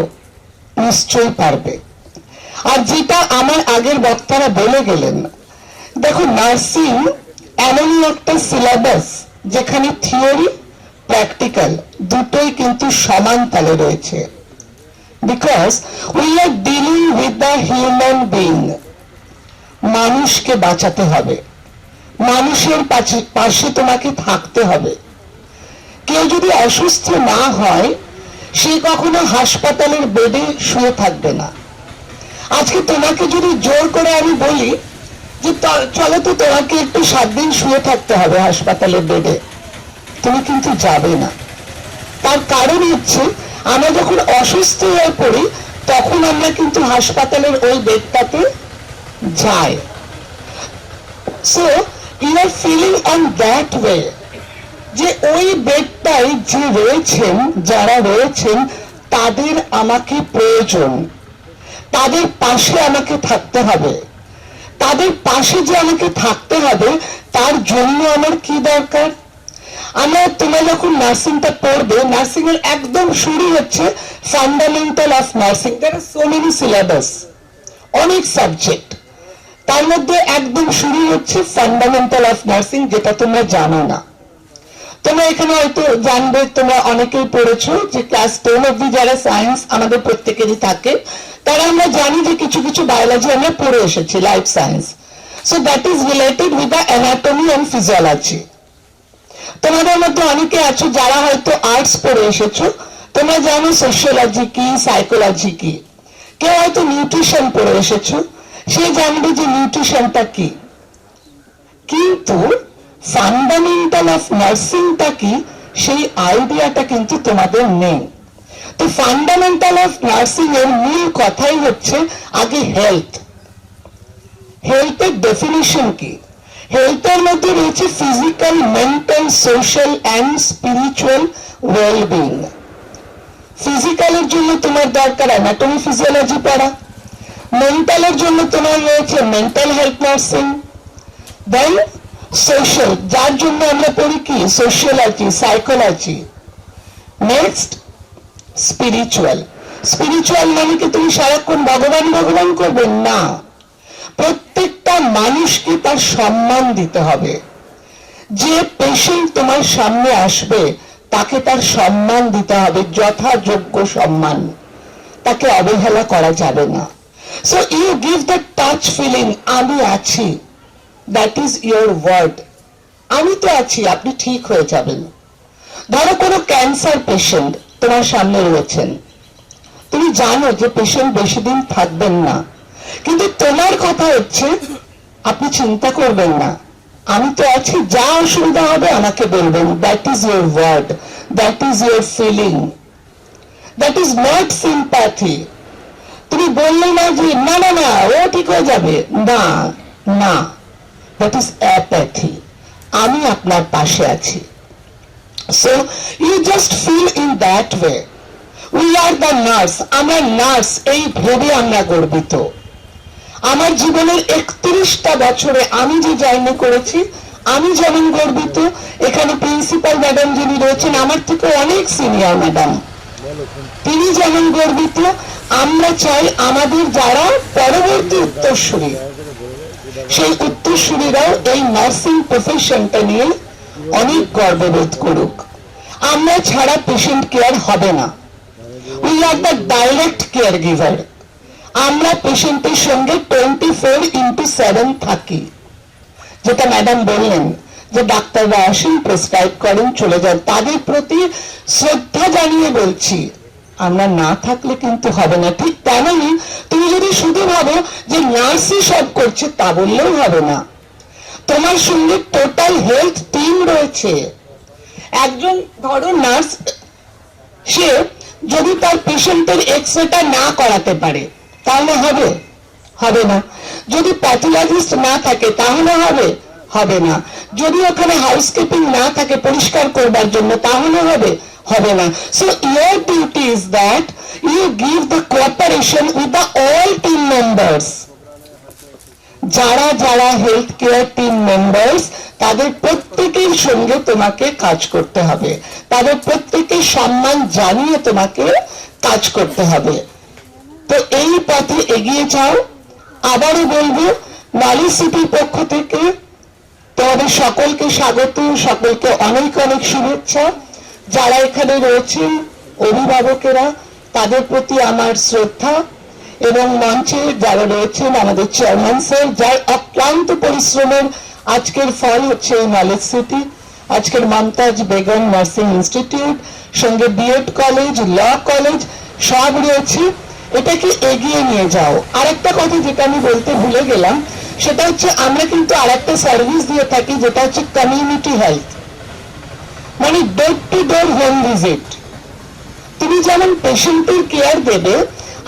[SPEAKER 8] নিশ্চয়ই পারবে। আর যেটা আমার আগের বক্তারা বলে গেলেন, দেখো নার্সিং এমনই একটা সিলেবাস যেখানে থিওরি প্র্যাকটিক্যাল দুটোই কিন্তু সমান তালে রয়েছে। Because we are dealing with the human being. মানুষকে বাঁচাতে হবে, মানুষের পাশে তোমাকে থাকতে হবে। কেউ যদি অসুস্থ না হয়, সে কখনো হাসপাতালের বেডে শুয়ে থাকবে না। আজকে তোমাকে যদি জোর করে আমি বলি যে চলো তো তোমাকে একটু 7 দিন শুয়ে থাকতে হবে হাসপাতালের বেডে, তুমি কিন্তু যাবে না। তার কারণ হচ্ছে, আমরা যখন অসুস্থ হয়ে পড়ি তখন আমরা কিন্তু হাসপাতালের ওই বেডটাতে যাই। So you are feeling on that way, যে ওই বেডটাই যে রয়েছেন, যারা রয়েছেন, তাদের আমাকে প্রয়োজন, তাদের পাশে আমাকে থাকতে হবে। তাদের পাশে যে আমাকে থাকতে হবে, তার জন্য আমার কি দরকার? তোমরা যখন নার্সিংটা পড়বে, নার্সিং এর একদম শুরু হচ্ছে fundamental of nursing. There are so many syllabus, অনেক সাবজেক্ট, তার মধ্যে একদম শুরু হচ্ছে ফান্ডামেন্টাল অফ নার্সিং, যেটা তোমরা জানো না। তোমরা এখানে হয়তো জানবে, তোমরা অনেকেই পড়েছো যে ক্লাস 10 অবধি যারা সায়েন্স আমাদের প্রত্যেকেরই থাকে, তারা আমরা জানি যে কিছু কিছু বায়োলজি আমরা পড়ে এসেছি, life science. So that is related with the anatomy and physiology. তোমাদের মধ্যে অনেকে আছো যারা হয়তো আর্টস পড়ে এসেছো, তোমরা জানো সোশিয়োলজি কি, সাইকোলজি কি। কেউ হয়তো নিউট্রিশন পড়ে এসেছো, সে জানবে যে নিউট্রিশনটা কি। কিন্তু ফান্ডামেন্টাল অফ নার্সিংটা কি, সেই আইডিয়াটা কিন্তু তোমাদের নেই। তো ফান্ডামেন্টাল অফ নার্সিং এর মূল কথাই হচ্ছে আগে হেলথ। হেলথের ডেফিনিশন কি? হেলথের মধ্যে রয়েছে physical, mental, social and spiritual wellbeing. ফিজিক্যালের জন্য তোমার দরকার অ্যানাটমি ফিজিওলজি পড়া, মেন্টালের জন্য তোমার রয়েছে mental health nursing, then social, যার জন্য আমরা পড়ি কি sociology, psychology. Next spiritual. Spiritual মানে কি তুমি সারাক্ষণ ভগবান ভগবান করবে না, প্রত্যেকটা মানুষকে তার সম্মান দিতে হবে। যে পেশেন্ট তোমার সামনে আসবে তাকে তার সম্মান দিতে হবে, যথাযোগ্য সম্মান, তাকে অবহেলা করা যাবে না। So you give the touch feeling, আমি আছি, দ্যাট ইজ ইয়োর ওয়ার্ড। আমি তো আছি, আপনি ঠিক হয়ে যাবেন। ধরো কোনো ক্যান্সার পেশেন্ট তোমার সামনে রয়েছেন, তুমি জানো যে পেশেন্ট বেশি দিন থাকবেন না, কিন্তু তোমার কথা হচ্ছে আপনি চিন্তা করবেন না, আমি তো আছি, যা অসুবিধা হবে আমাকে বলবেন। That is your word, that is your feeling, that is not sympathy. তুমি বললে না যে না না না ও ঠিক হয়ে যাবে, না না, দ্যাট ইজ অ্যাপ্যাথি। আমি আপনার পাশে আছি। So you just feel in that way, we are the nurse, আমরা নার্স, এই ভেবে আমরা গর্বিত। আমার জীবনের 31টা বছরে আমি যে জার্নি করেছি, আমি যেমন গর্বিত, এখানে প্রিন্সিপাল ম্যাডাম যিনি রয়েছেন আমার থেকে অনেক সিনিয়র ম্যাডাম, তিনি যেমন গর্বিত। আমরা চাই আমাদের যারা পরবর্তী উত্তরসূরি, সেই উত্তরসূরিরাও এই নার্সিং প্রফেশনটা নিয়ে অনেক গর্ববোধ করুক। আমরা ছাড়া পেশেন্ট কেয়ার হবে না। We are the direct care giver. আমরা পেশেন্টের সঙ্গে 24/7 থাকি। যেটা ম্যাডাম বললেন যে ডাক্তাররা আসেন, প্রেসক্রাইব করেন, চলে যান, তাদের প্রতি শ্রদ্ধা জানিয়ে বলছি, আমরা না থাকলে কিন্তু হবে না। ঠিক তেমনই তুমি যদি শুধু ভাবো যে নার্সই সব করছে, তা বললেও হবে না। তোমার সঙ্গে টোটাল হেলথ টিম রয়েছে। একজন ধরো নার্স, সে যদি তার পেশেন্টের এক্সরেটা না করাতে পারে তাহলে হবে? হবে না। যদি প্যাথোলজিস্ট না থাকে তাহলে হবে? হবে না। যদি ওখানে হাউসকিপিং না থাকে পরিষ্কার করবার জন্য তাহলে হবে? হবে না। So your duty is that you give the cooperation with the all team members. যারা যারা হেলথ কেয়ার টিম মেম্বার্স, তাদের প্রত্যেকের সঙ্গে তোমাকে কাজ করতে হবে, তাদের প্রত্যেকের সম্মান জানিয়ে তোমাকে কাজ করতে হবে। তো এই পথে এগিয়ে যাও। আবারও বলবো, নলেজ সিটির পক্ষ থেকে তোমাদের সকলকে স্বাগত, সকলকে অনেক অনেক শুভেচ্ছা। যারা এখানে রয়েছেন অভিভাবকেরা, তাদের প্রতি আমার শ্রদ্ধা, এবং মঞ্চে যারা রয়েছেন আমাদের চেয়ারম্যান স্যার, যার অক্লান্ত পরিশ্রমের আজকের ফল হচ্ছে নলেজ সিটি। আজকের মমতাজ বেগম নার্সিং ইনস্টিটিউট, সঙ্গে বিএড কলেজ, ল কলেজ সব রয়েছে। এটাকে এগিয়ে নিয়ে যাও। আরেকটা কথা যেটা আমি বলতে ভুলে গেলাম, সেটা হচ্ছে আমরা কিন্তু আরেকটা সার্ভিস দিয়ে থাকি, যেটা হচ্ছে কমিউনিটি হেলথ, মানে door to door home visit. তুমি যেমন পেশেন্টের কেয়ার দেবে,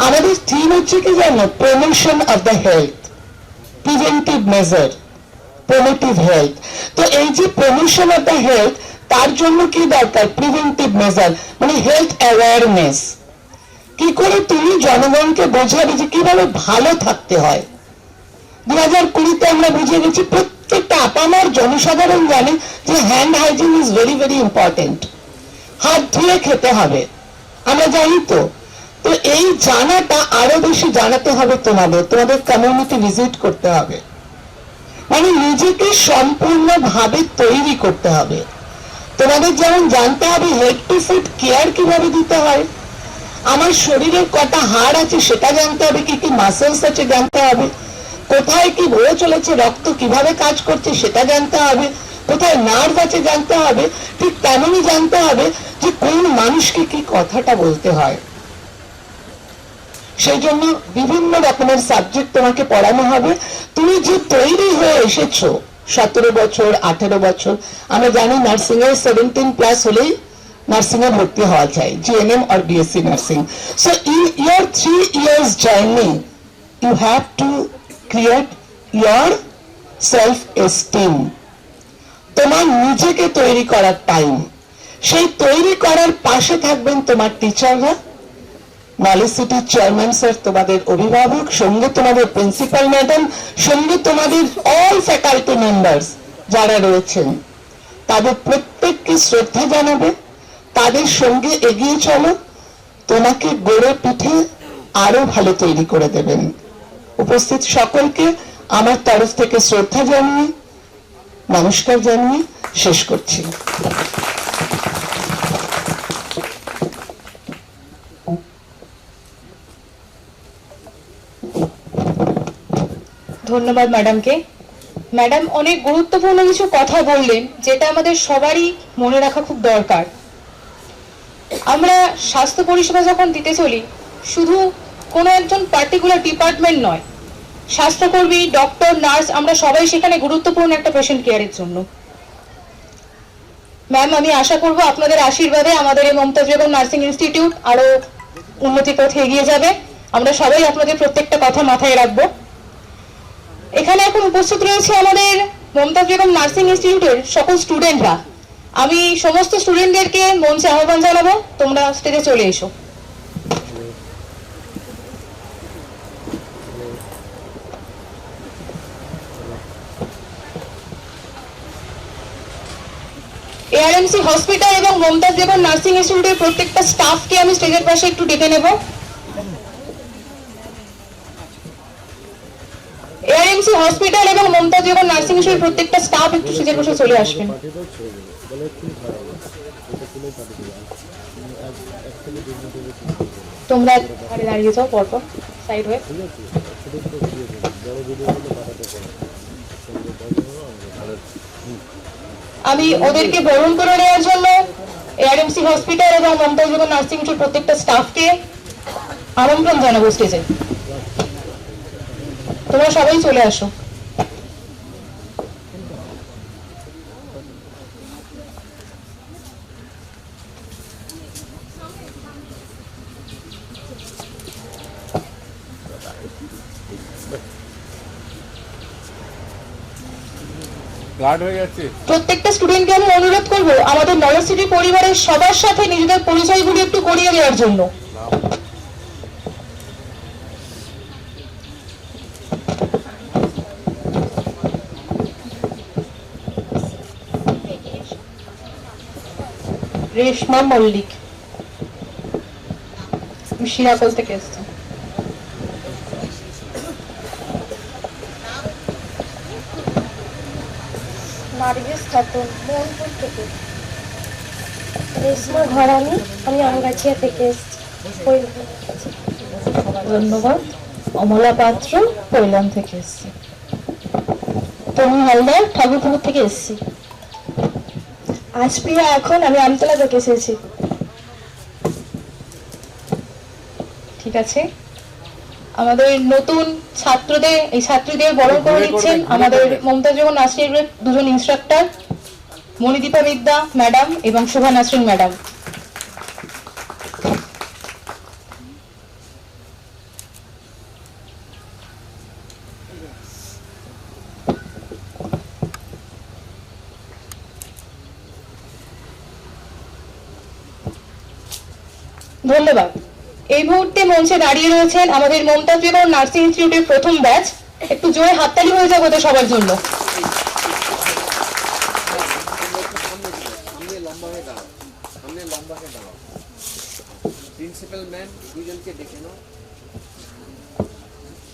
[SPEAKER 8] আমাদের থিম হচ্ছে কি জানো, promotion of the health, preventive measure, প্রমোটিভ health. তো এই যে প্রমোশন অফ দ্য হেলথ, তার জন্য কি দরকার? প্রিভেন্টিভ মেজার, মানে হেলথ অ্যাওয়ারনেস। কি করে তুমি জনগণকে বোঝাবে যে কিভাবে ভালো থাকতে হয়। 2020-তে আমরা বুঝে গেছি, প্রত্যেকটা আপামার জনসাধারণ জানে যে hand hygiene is very very important, হাত ধুয়ে খেতে হবে, আমরা জানি তো। তো এই জানাটা আরো বেশি জানাতে হবে তোমাদের, তোমাদের কমিউনিটি ভিজিট করতে হবে, মানে নিজেকে সম্পূর্ণভাবে তৈরি করতে হবে। তোমাদের যেমন জানতে হবে হেড টু ফুট কেয়ার কিভাবে দিতে হয়, আমার শরীরের কটা হাড় আছে সেটা জানতে হবে, কি কি মাসেলস আছে জানতে হবে, কোথায় কি বয়ে চলেছে, রক্ত কিভাবে কাজ করছে সেটা জানতে হবে, কোথায় নার্ভ আছে জানতে হবে। ঠিক তেমনই জানতে হবে যে কোন মানুষকে কি কথাটা বলতে হয়। সেই জন্য বিভিন্ন রকমের সাবজেক্ট তোমাকে পড়ানো হবে। তুমি যে তৈরি হয়ে এসেছো 17 বছর 18 বছর, আমরা জানি নার্সিং এর 17+ হলেই নার্সিং এ ভর্তি হওয়া যায়, জিএনএম আর BSc nursing. So in your 3 years journey you have to create yourself esteem. তোমার নিজেকে তৈরি করার টাইম। সেই তৈরি করার পাশে থাকবেন তোমার টিচাররা, নলেজ সিটির চেয়ারম্যান স্যার তোমাদের অভিভাবক, সঙ্গে তোমাদের প্রিন্সিপাল ম্যাডাম, সঙ্গে তোমাদের অল ফ্যাকাল্টি মেম্বার্স যারা রয়েছেন, তাদের প্রত্যেককে শ্রদ্ধা জানাবে, তাদের সঙ্গে এগিয়ে চলো। তোমাকে গড়ে পিঠে আরো ভালো তৈরি করে দেবেন। উপস্থিত সকলকে আমার তরফ থেকে শ্রদ্ধা জানিয়ে, নমস্কার জানিয়ে শেষ করছি।
[SPEAKER 2] ধন্যবাদ ম্যাডামকে। ম্যাডাম অনেক গুরুত্বপূর্ণ কিছু কথা বললেন, যেটা আমাদের সবারই মনে রাখা খুব দরকার। আমরা স্বাস্থ্য পরিষেবা যখন দিতে চলি, শুধু কোনো একজন পার্টিকুলার ডিপার্টমেন্ট নয়, স্বাস্থ্যকর্মী, ডক্টর, নার্স, আমরা সবাই সেখানে গুরুত্বপূর্ণ একটা পেশেন্ট কেয়ারের জন্য। ম্যাম, আমি আশা করব আপনাদের আশীর্বাদে আমাদের এই মমতাজ বেগম নার্সিং ইনস্টিটিউট আরো উন্নতির পথে এগিয়ে যাবে। আমরা সবাই আপনাদের প্রত্যেকটা কথা মাথায় রাখবো। এখানে এখন উপস্থিত রয়েছে আমাদের মমতাজ বেগম নার্সিং ইনস্টিটিউটের সকল স্টুডেন্টরা, আমি সমস্ত স্টুডেন্টদেরকে মঞ্চে আহ্বান জানাবো, তোমরা স্টেজে চলে এসো। এআরএমসি হসপিটাল এবং মমতাজ বেগম নার্সিং ইনস্টিটিউটের প্রত্যেকটা স্টাফকে আমি স্টেজের পাশে একটু ডেকে নেব। এআরএমসি হসপিটাল এবং মমতাজ বেগম নার্সিং ইনস্টিটিউটের প্রত্যেকটা স্টাফ একটু স্টেজের পাশে চলে আসবেন। তোমরা ঘরে দাঁড়িয়ে যাও পরপর সাইড হয়ে। আমি ওদেরকে বরণ করে নেওয়ার জন্য এআরএমসি হসপিটাল এবং মমতাজ বেগম নার্সিং ইনস্টিটিউট প্রত্যেকটা স্টাফকে আমন্ত্রণ জানাবো স্টেজে। তোমরা সবাই চলে আসো। প্রত্যেকটা স্টুডেন্টকে আমি অনুরোধ করবো আমাদের নলেজ সিটি পরিবারের সবার সাথে নিজেদের পরিচয়গুলি একটু করিয়ে দেওয়ার জন্য। রেশমা মল্লিক, শিরাকল থেকে এসছে।
[SPEAKER 7] নার্গিস খাতুন, মোহনপুর থেকে। রেশমা ঘরামি, আমি আমগাছিয়া থেকে এসেছি।
[SPEAKER 2] ধন্যবাদ। অমলা পাত্র কৈলাম থেকে এসছে। তনু হালদার ঠাকুরপুকুর থেকে এসছি।
[SPEAKER 7] আজপ্রিয়া এখন, আমি আমতলা থেকে এসেছি।
[SPEAKER 2] ঠিক আছে, আমাদের নতুন ছাত্রদের এই ছাত্রীদের বরণ করে নিচ্ছেন আমাদের মমতাজ বেগম নার্সিং দুজন ইনস্ট্রাক্টর, মণিদীপা বিদ্যা ম্যাডাম এবং শোভা নাসরিন ম্যাডাম। ধন্যবাদ। এই মুহূর্তে মঞ্চে দাঁড়িয়ে রয়েছেন আমাদের মমতাজ বেগম নার্সিং ইনস্টিটিউটের প্রথম ব্যাচ। একটু জোরে হাততালি হয়ে যাবে তো সবার জন্য।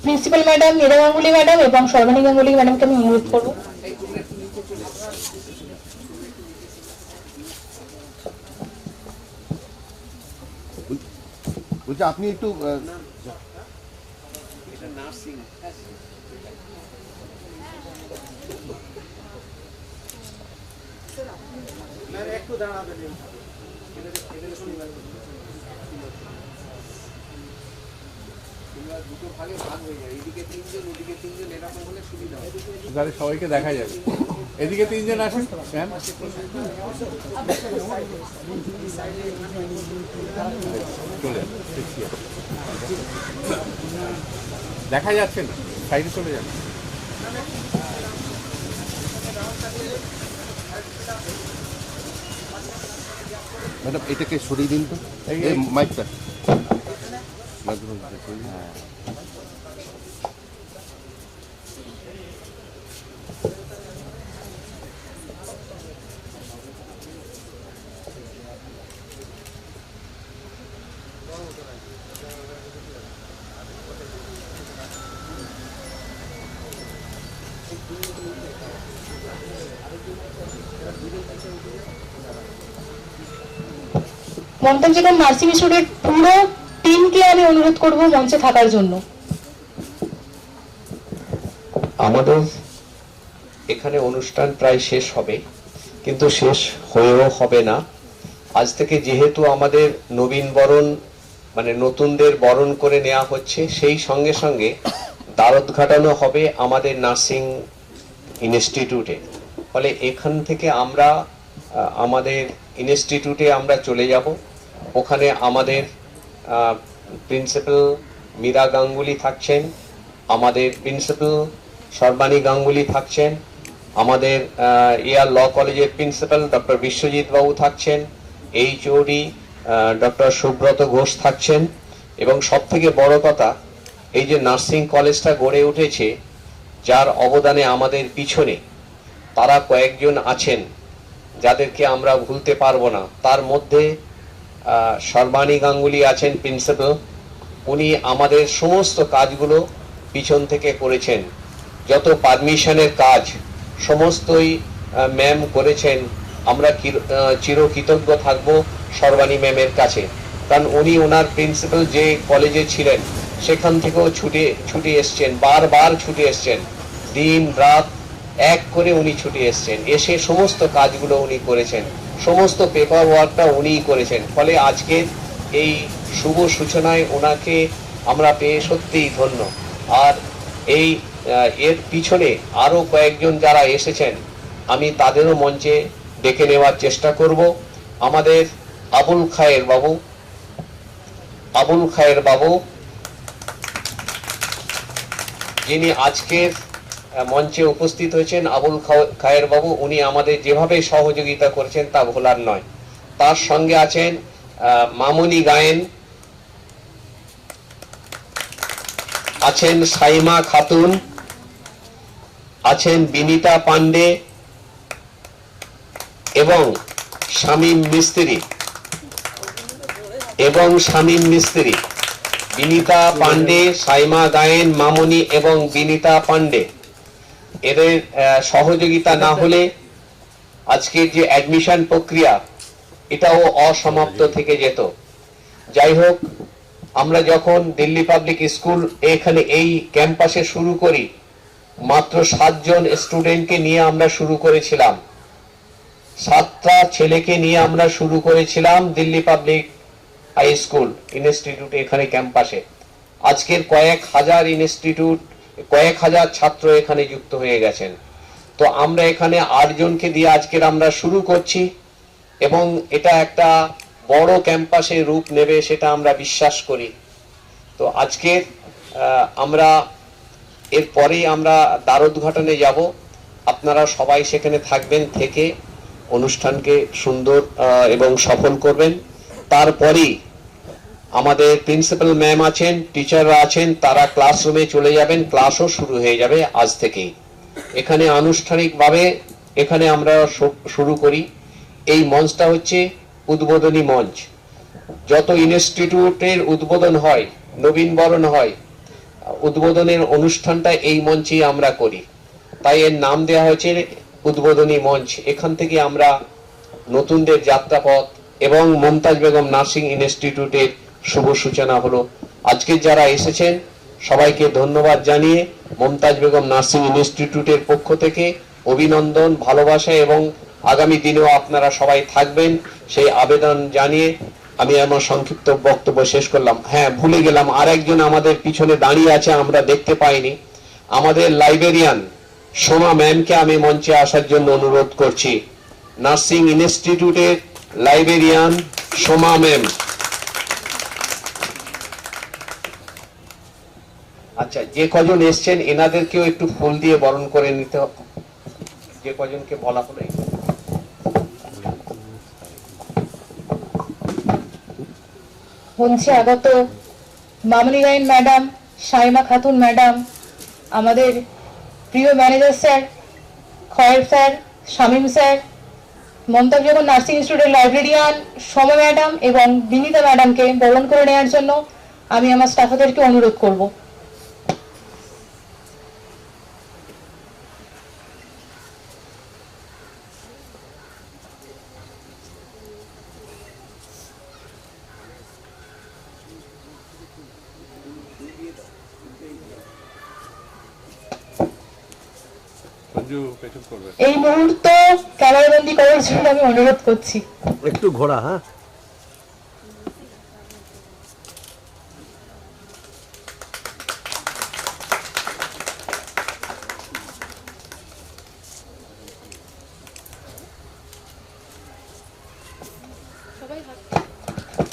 [SPEAKER 2] Principal madam Meera Ganguly madam এবং সর্বাণী গাঙ্গুলি ম্যাডামকে আমি অনুরোধ করবো।
[SPEAKER 1] বলছি আপনি একটু
[SPEAKER 11] তাহলে সবাইকে দেখা যাবে। এদিকে তিনজন আসুন ম্যাম। চলে দেখা যাচ্ছে না, সাইডে চলে যান।
[SPEAKER 1] ম্যাডাম এটাকে সরিয়ে দিন তো, এই মাইকটা।
[SPEAKER 2] মমতাজ বেগম নার্সিং ইনস্টিটিউটের পুরো টিমকে আমি অনুরোধ করব মঞ্চে থাকার জন্য।
[SPEAKER 5] আমাদের এখানে অনুষ্ঠান প্রায় শেষ হবে, কিন্তু শেষ হয়েও হবে না। আজ থেকে যেহেতু আমাদের নবীন বরণ মানে নতুনদের বরণ করে নেওয়া হচ্ছে, সেই সঙ্গে সঙ্গে দ্বারোদ্ঘাটনও হবে আমাদের নার্সিং ইনস্টিটিউটে। ফলে এখান থেকে আমরা আমাদের ইনস্টিটিউটে আমরা চলে যাব। ওখানে আমাদের প্রিন্সিপাল মীরা গাঙ্গুলি থাকছেন, আমাদের প্রিন্সিপাল সর্বাণী গাঙ্গুলি থাকছেন আমাদের এআর ল কলেজের প্রিন্সিপাল ডক্টর বিশ্বজিৎ বাবু থাকছেন, এইচওডি ডক্টর সুব্রত ঘোষ থাকছেন, এবং সব থেকে বড় কথা, এই যে নার্সিং কলেজটা গড়ে উঠেছে, যার অবদানে আমাদের পিছনে তারা কয়েকজন আছেন যাদেরকে আমরা ভুলতে পারবো না। তার মধ্যে সর্বাণী গাঙ্গুলি আছেন প্রিন্সিপাল, উনি আমাদের সমস্ত কাজগুলো পিছন থেকে করেছেন। যত পারমিশনের কাজ সমস্তই ম্যাম করেছেন। আমরা চিরকৃতজ্ঞ থাকব সর্বাণী ম্যামের কাছে, কারণ উনি ওনার প্রিন্সিপাল যে কলেজে ছিলেন সেখান থেকেও ছুটে এসছেন, বারবার ছুটে এসছেন, দিন রাত এক করে উনি ছুটে এসছেন, এসে সমস্ত কাজগুলো উনি করেছেন, সমস্ত পেপার ওয়ার্কটা উনিই করেছেন। ফলে আজকের এই শুভ সূচনায় ওনাকে আমরা পেয়ে সত্যিই ধন্য। আর এই এর পিছনে আরো কয়েকজন যারা এসেছেন আমি তাদেরও মঞ্চে ডেকে নেওয়ার চেষ্টা করব। আমাদের আবুল খায়ের বাবু যিনি আজকের মঞ্চে উপস্থিত হয়েছেন, আবুল খায়ের বাবু, উনি আমাদের যেভাবে সহযোগিতা করেছেন তা ভোলার নয়। তার সঙ্গে আছেন মামনি গায়েন, আছেন সাইমা খাতুন, আছেন বিনীতা পান্ডে এবং শামীম মিস্ত্রি। বিনীতা পান্ডে, সাইমা গায়েন, মামনি এবং বিনীতা পান্ডে, এদের সহযোগিতা না হলে আজকের যে অ্যাডমিশন প্রক্রিয়া এটাও অসমাপ্ত থেকে যেত। যাই হোক, আমরা যখন দিল্লি পাবলিক স্কুল এখানে এই ক্যাম্পাসে শুরু করি, মাত্র 7 জন স্টুডেন্টকে নিয়ে আমরা শুরু করেছিলাম, 7টা ছেলেকে নিয়ে আমরা শুরু করেছিলাম Delhi public high school institute এখানে ক্যাম্পাসে। আজকের কয়েক হাজার ছাত্র এখানে যুক্ত হয়ে গেছেন। তো আমরা এখানে 8 জনকে দিয়ে আজকের আমরা শুরু করছি এবং এটা একটা বড় ক্যাম্পাসে রূপ নেবে সেটা আমরা বিশ্বাস করি। তো আজকে আমরা এরপরেই আমরা দ্বারোদ্ঘাটনে যাব, আপনারা সবাই সেখানে থাকবেন, থেকে অনুষ্ঠানকে সুন্দর এবং সফল করবেন। তারপরেই আমাদের প্রিন্সিপাল ম্যাম আছেন, টিচাররা আছেন, তারা ক্লাসরুমে চলে যাবেন, ক্লাসও শুরু হয়ে যাবে আজ থেকেই। এখানে আনুষ্ঠানিকভাবে এখানে আমরা শুরু করি। এই মঞ্চটা হচ্ছে উদ্বোধনী মঞ্চ। যত ইনস্টিটিউটের উদ্বোধন হয়, নবীনবরণ হয়, উদ্বোধনের অনুষ্ঠানটা এই মঞ্চেই আমরা করি, তাই এর নাম দেওয়া হয়েছে উদ্বোধনী মঞ্চ। এখান থেকে আমরা নতুনদের যাত্রাপথ এবং মমতাজ বেগম নার্সিং ইনস্টিটিউটের শুভ সূচনা হলো। আজকে যারা এসেছেন সবাইকে ধন্যবাদ জানিয়ে মমতাজ বেগম নার্সিং ইনস্টিটিউটের পক্ষ থেকে অভিনন্দন, ভালোবাসা এবং আগামী দিনেও আপনারা সবাই থাকবেন সেই আবেদন জানিয়ে আমি আমার সংক্ষিপ্ত বক্তব্য শেষ করলাম। হ্যাঁ, ভুলে গেলাম, আরেকজন আমাদের পিছনে দাঁড়িয়ে আছে, আমরা দেখতে পাইনি, আমাদের লাইব্রেরিয়ান সোমা ম্যামকে আমি মঞ্চে আসার জন্য অনুরোধ করছি। নার্সিং ইনস্টিটিউটের লাইব্রেরিয়ান সোমা ম্যাম। আচ্ছা, যে কজন এসছেন এনাদেরকেও একটু ফুল দিয়ে বরণ করে নিতে হবে, যে কজনকে বলা হলো।
[SPEAKER 2] মঞ্চে আগত মামনি গায়েন ম্যাডাম, সাইমা খাতুন ম্যাডাম, আমাদের প্রিয় manager sir, Khayer sir, Shamim sir, Momtaz Begum nursing ইনস্টিটিউটের লাইব্রেরিয়ান সোমা ম্যাডাম এবং বিনীতা ম্যাডামকে বরণ করে নেওয়ার জন্য আমি আমার স্টাফদেরকে অনুরোধ করব। এই মুহূর্ত ক্যামেরাবন্দি করার জন্য আমি অনুরোধ করছি।
[SPEAKER 3] একটু ঘোরা। হ্যাঁ,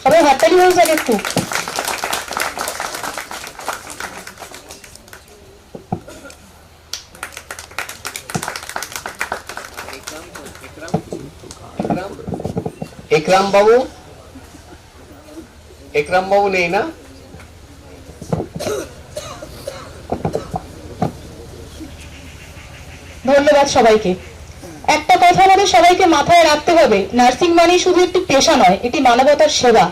[SPEAKER 2] সবাই হাততালি হয়ে যাক একটু।
[SPEAKER 6] একরাম বাবু নেই না?
[SPEAKER 2] ধন্যবাদ সবাইকে। একটা কথা আমাদের সবাইকে মাথায় রাখতে হবে, নার্সিং মানে শুধু একটি পেশা নয়, এটি মানবতার সেবা।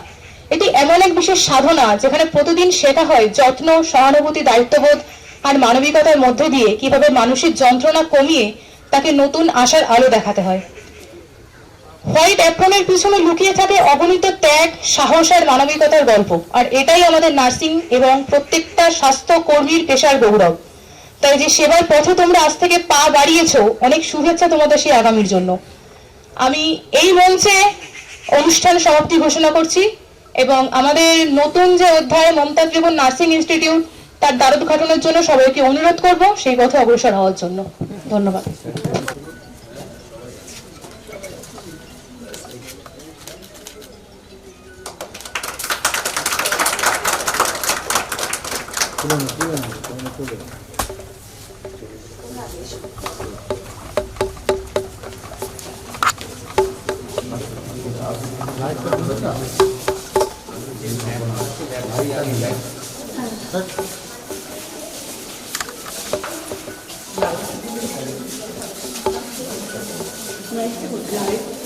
[SPEAKER 2] এটি এমন এক বিশেষ সাধনা যেখানে প্রতিদিন শেখা হয় যত্ন, সহানুভূতি, দায়িত্ববোধ আর মানবিকতার মধ্যে দিয়ে কিভাবে মানুষের যন্ত্রণা কমিয়ে তাকে নতুন আশার আলো দেখাতে হয়। হোয়াইট অ্যাপ্রনের পিছনে লুকিয়ে থাকে অগণিত ত্যাগ, সাহস আর মানবিকতার গল্প, আর এটাই আমাদের নার্সিং এবং প্রত্যেকটা স্বাস্থ্য কর্মীর পেশার গৌরব। তাই যে সেবার পথে তোমরা আজ থেকে পা বাড়িয়েছো, অনেক শুভেচ্ছা তোমাদের সেই আগামীর জন্য। আমি এই মঞ্চে অনুষ্ঠান সমাপ্তি ঘোষণা করছি এবং আমাদের নতুন যে অধ্যায় মমতা ত্রিভুবন নার্সিং ইনস্টিটিউট, তার দ্বারোদ্ঘাটনের জন্য সবাইকে অনুরোধ করব সেই পথে অগ্রসর হওয়ার জন্য। ধন্যবাদ।
[SPEAKER 1] লাইভ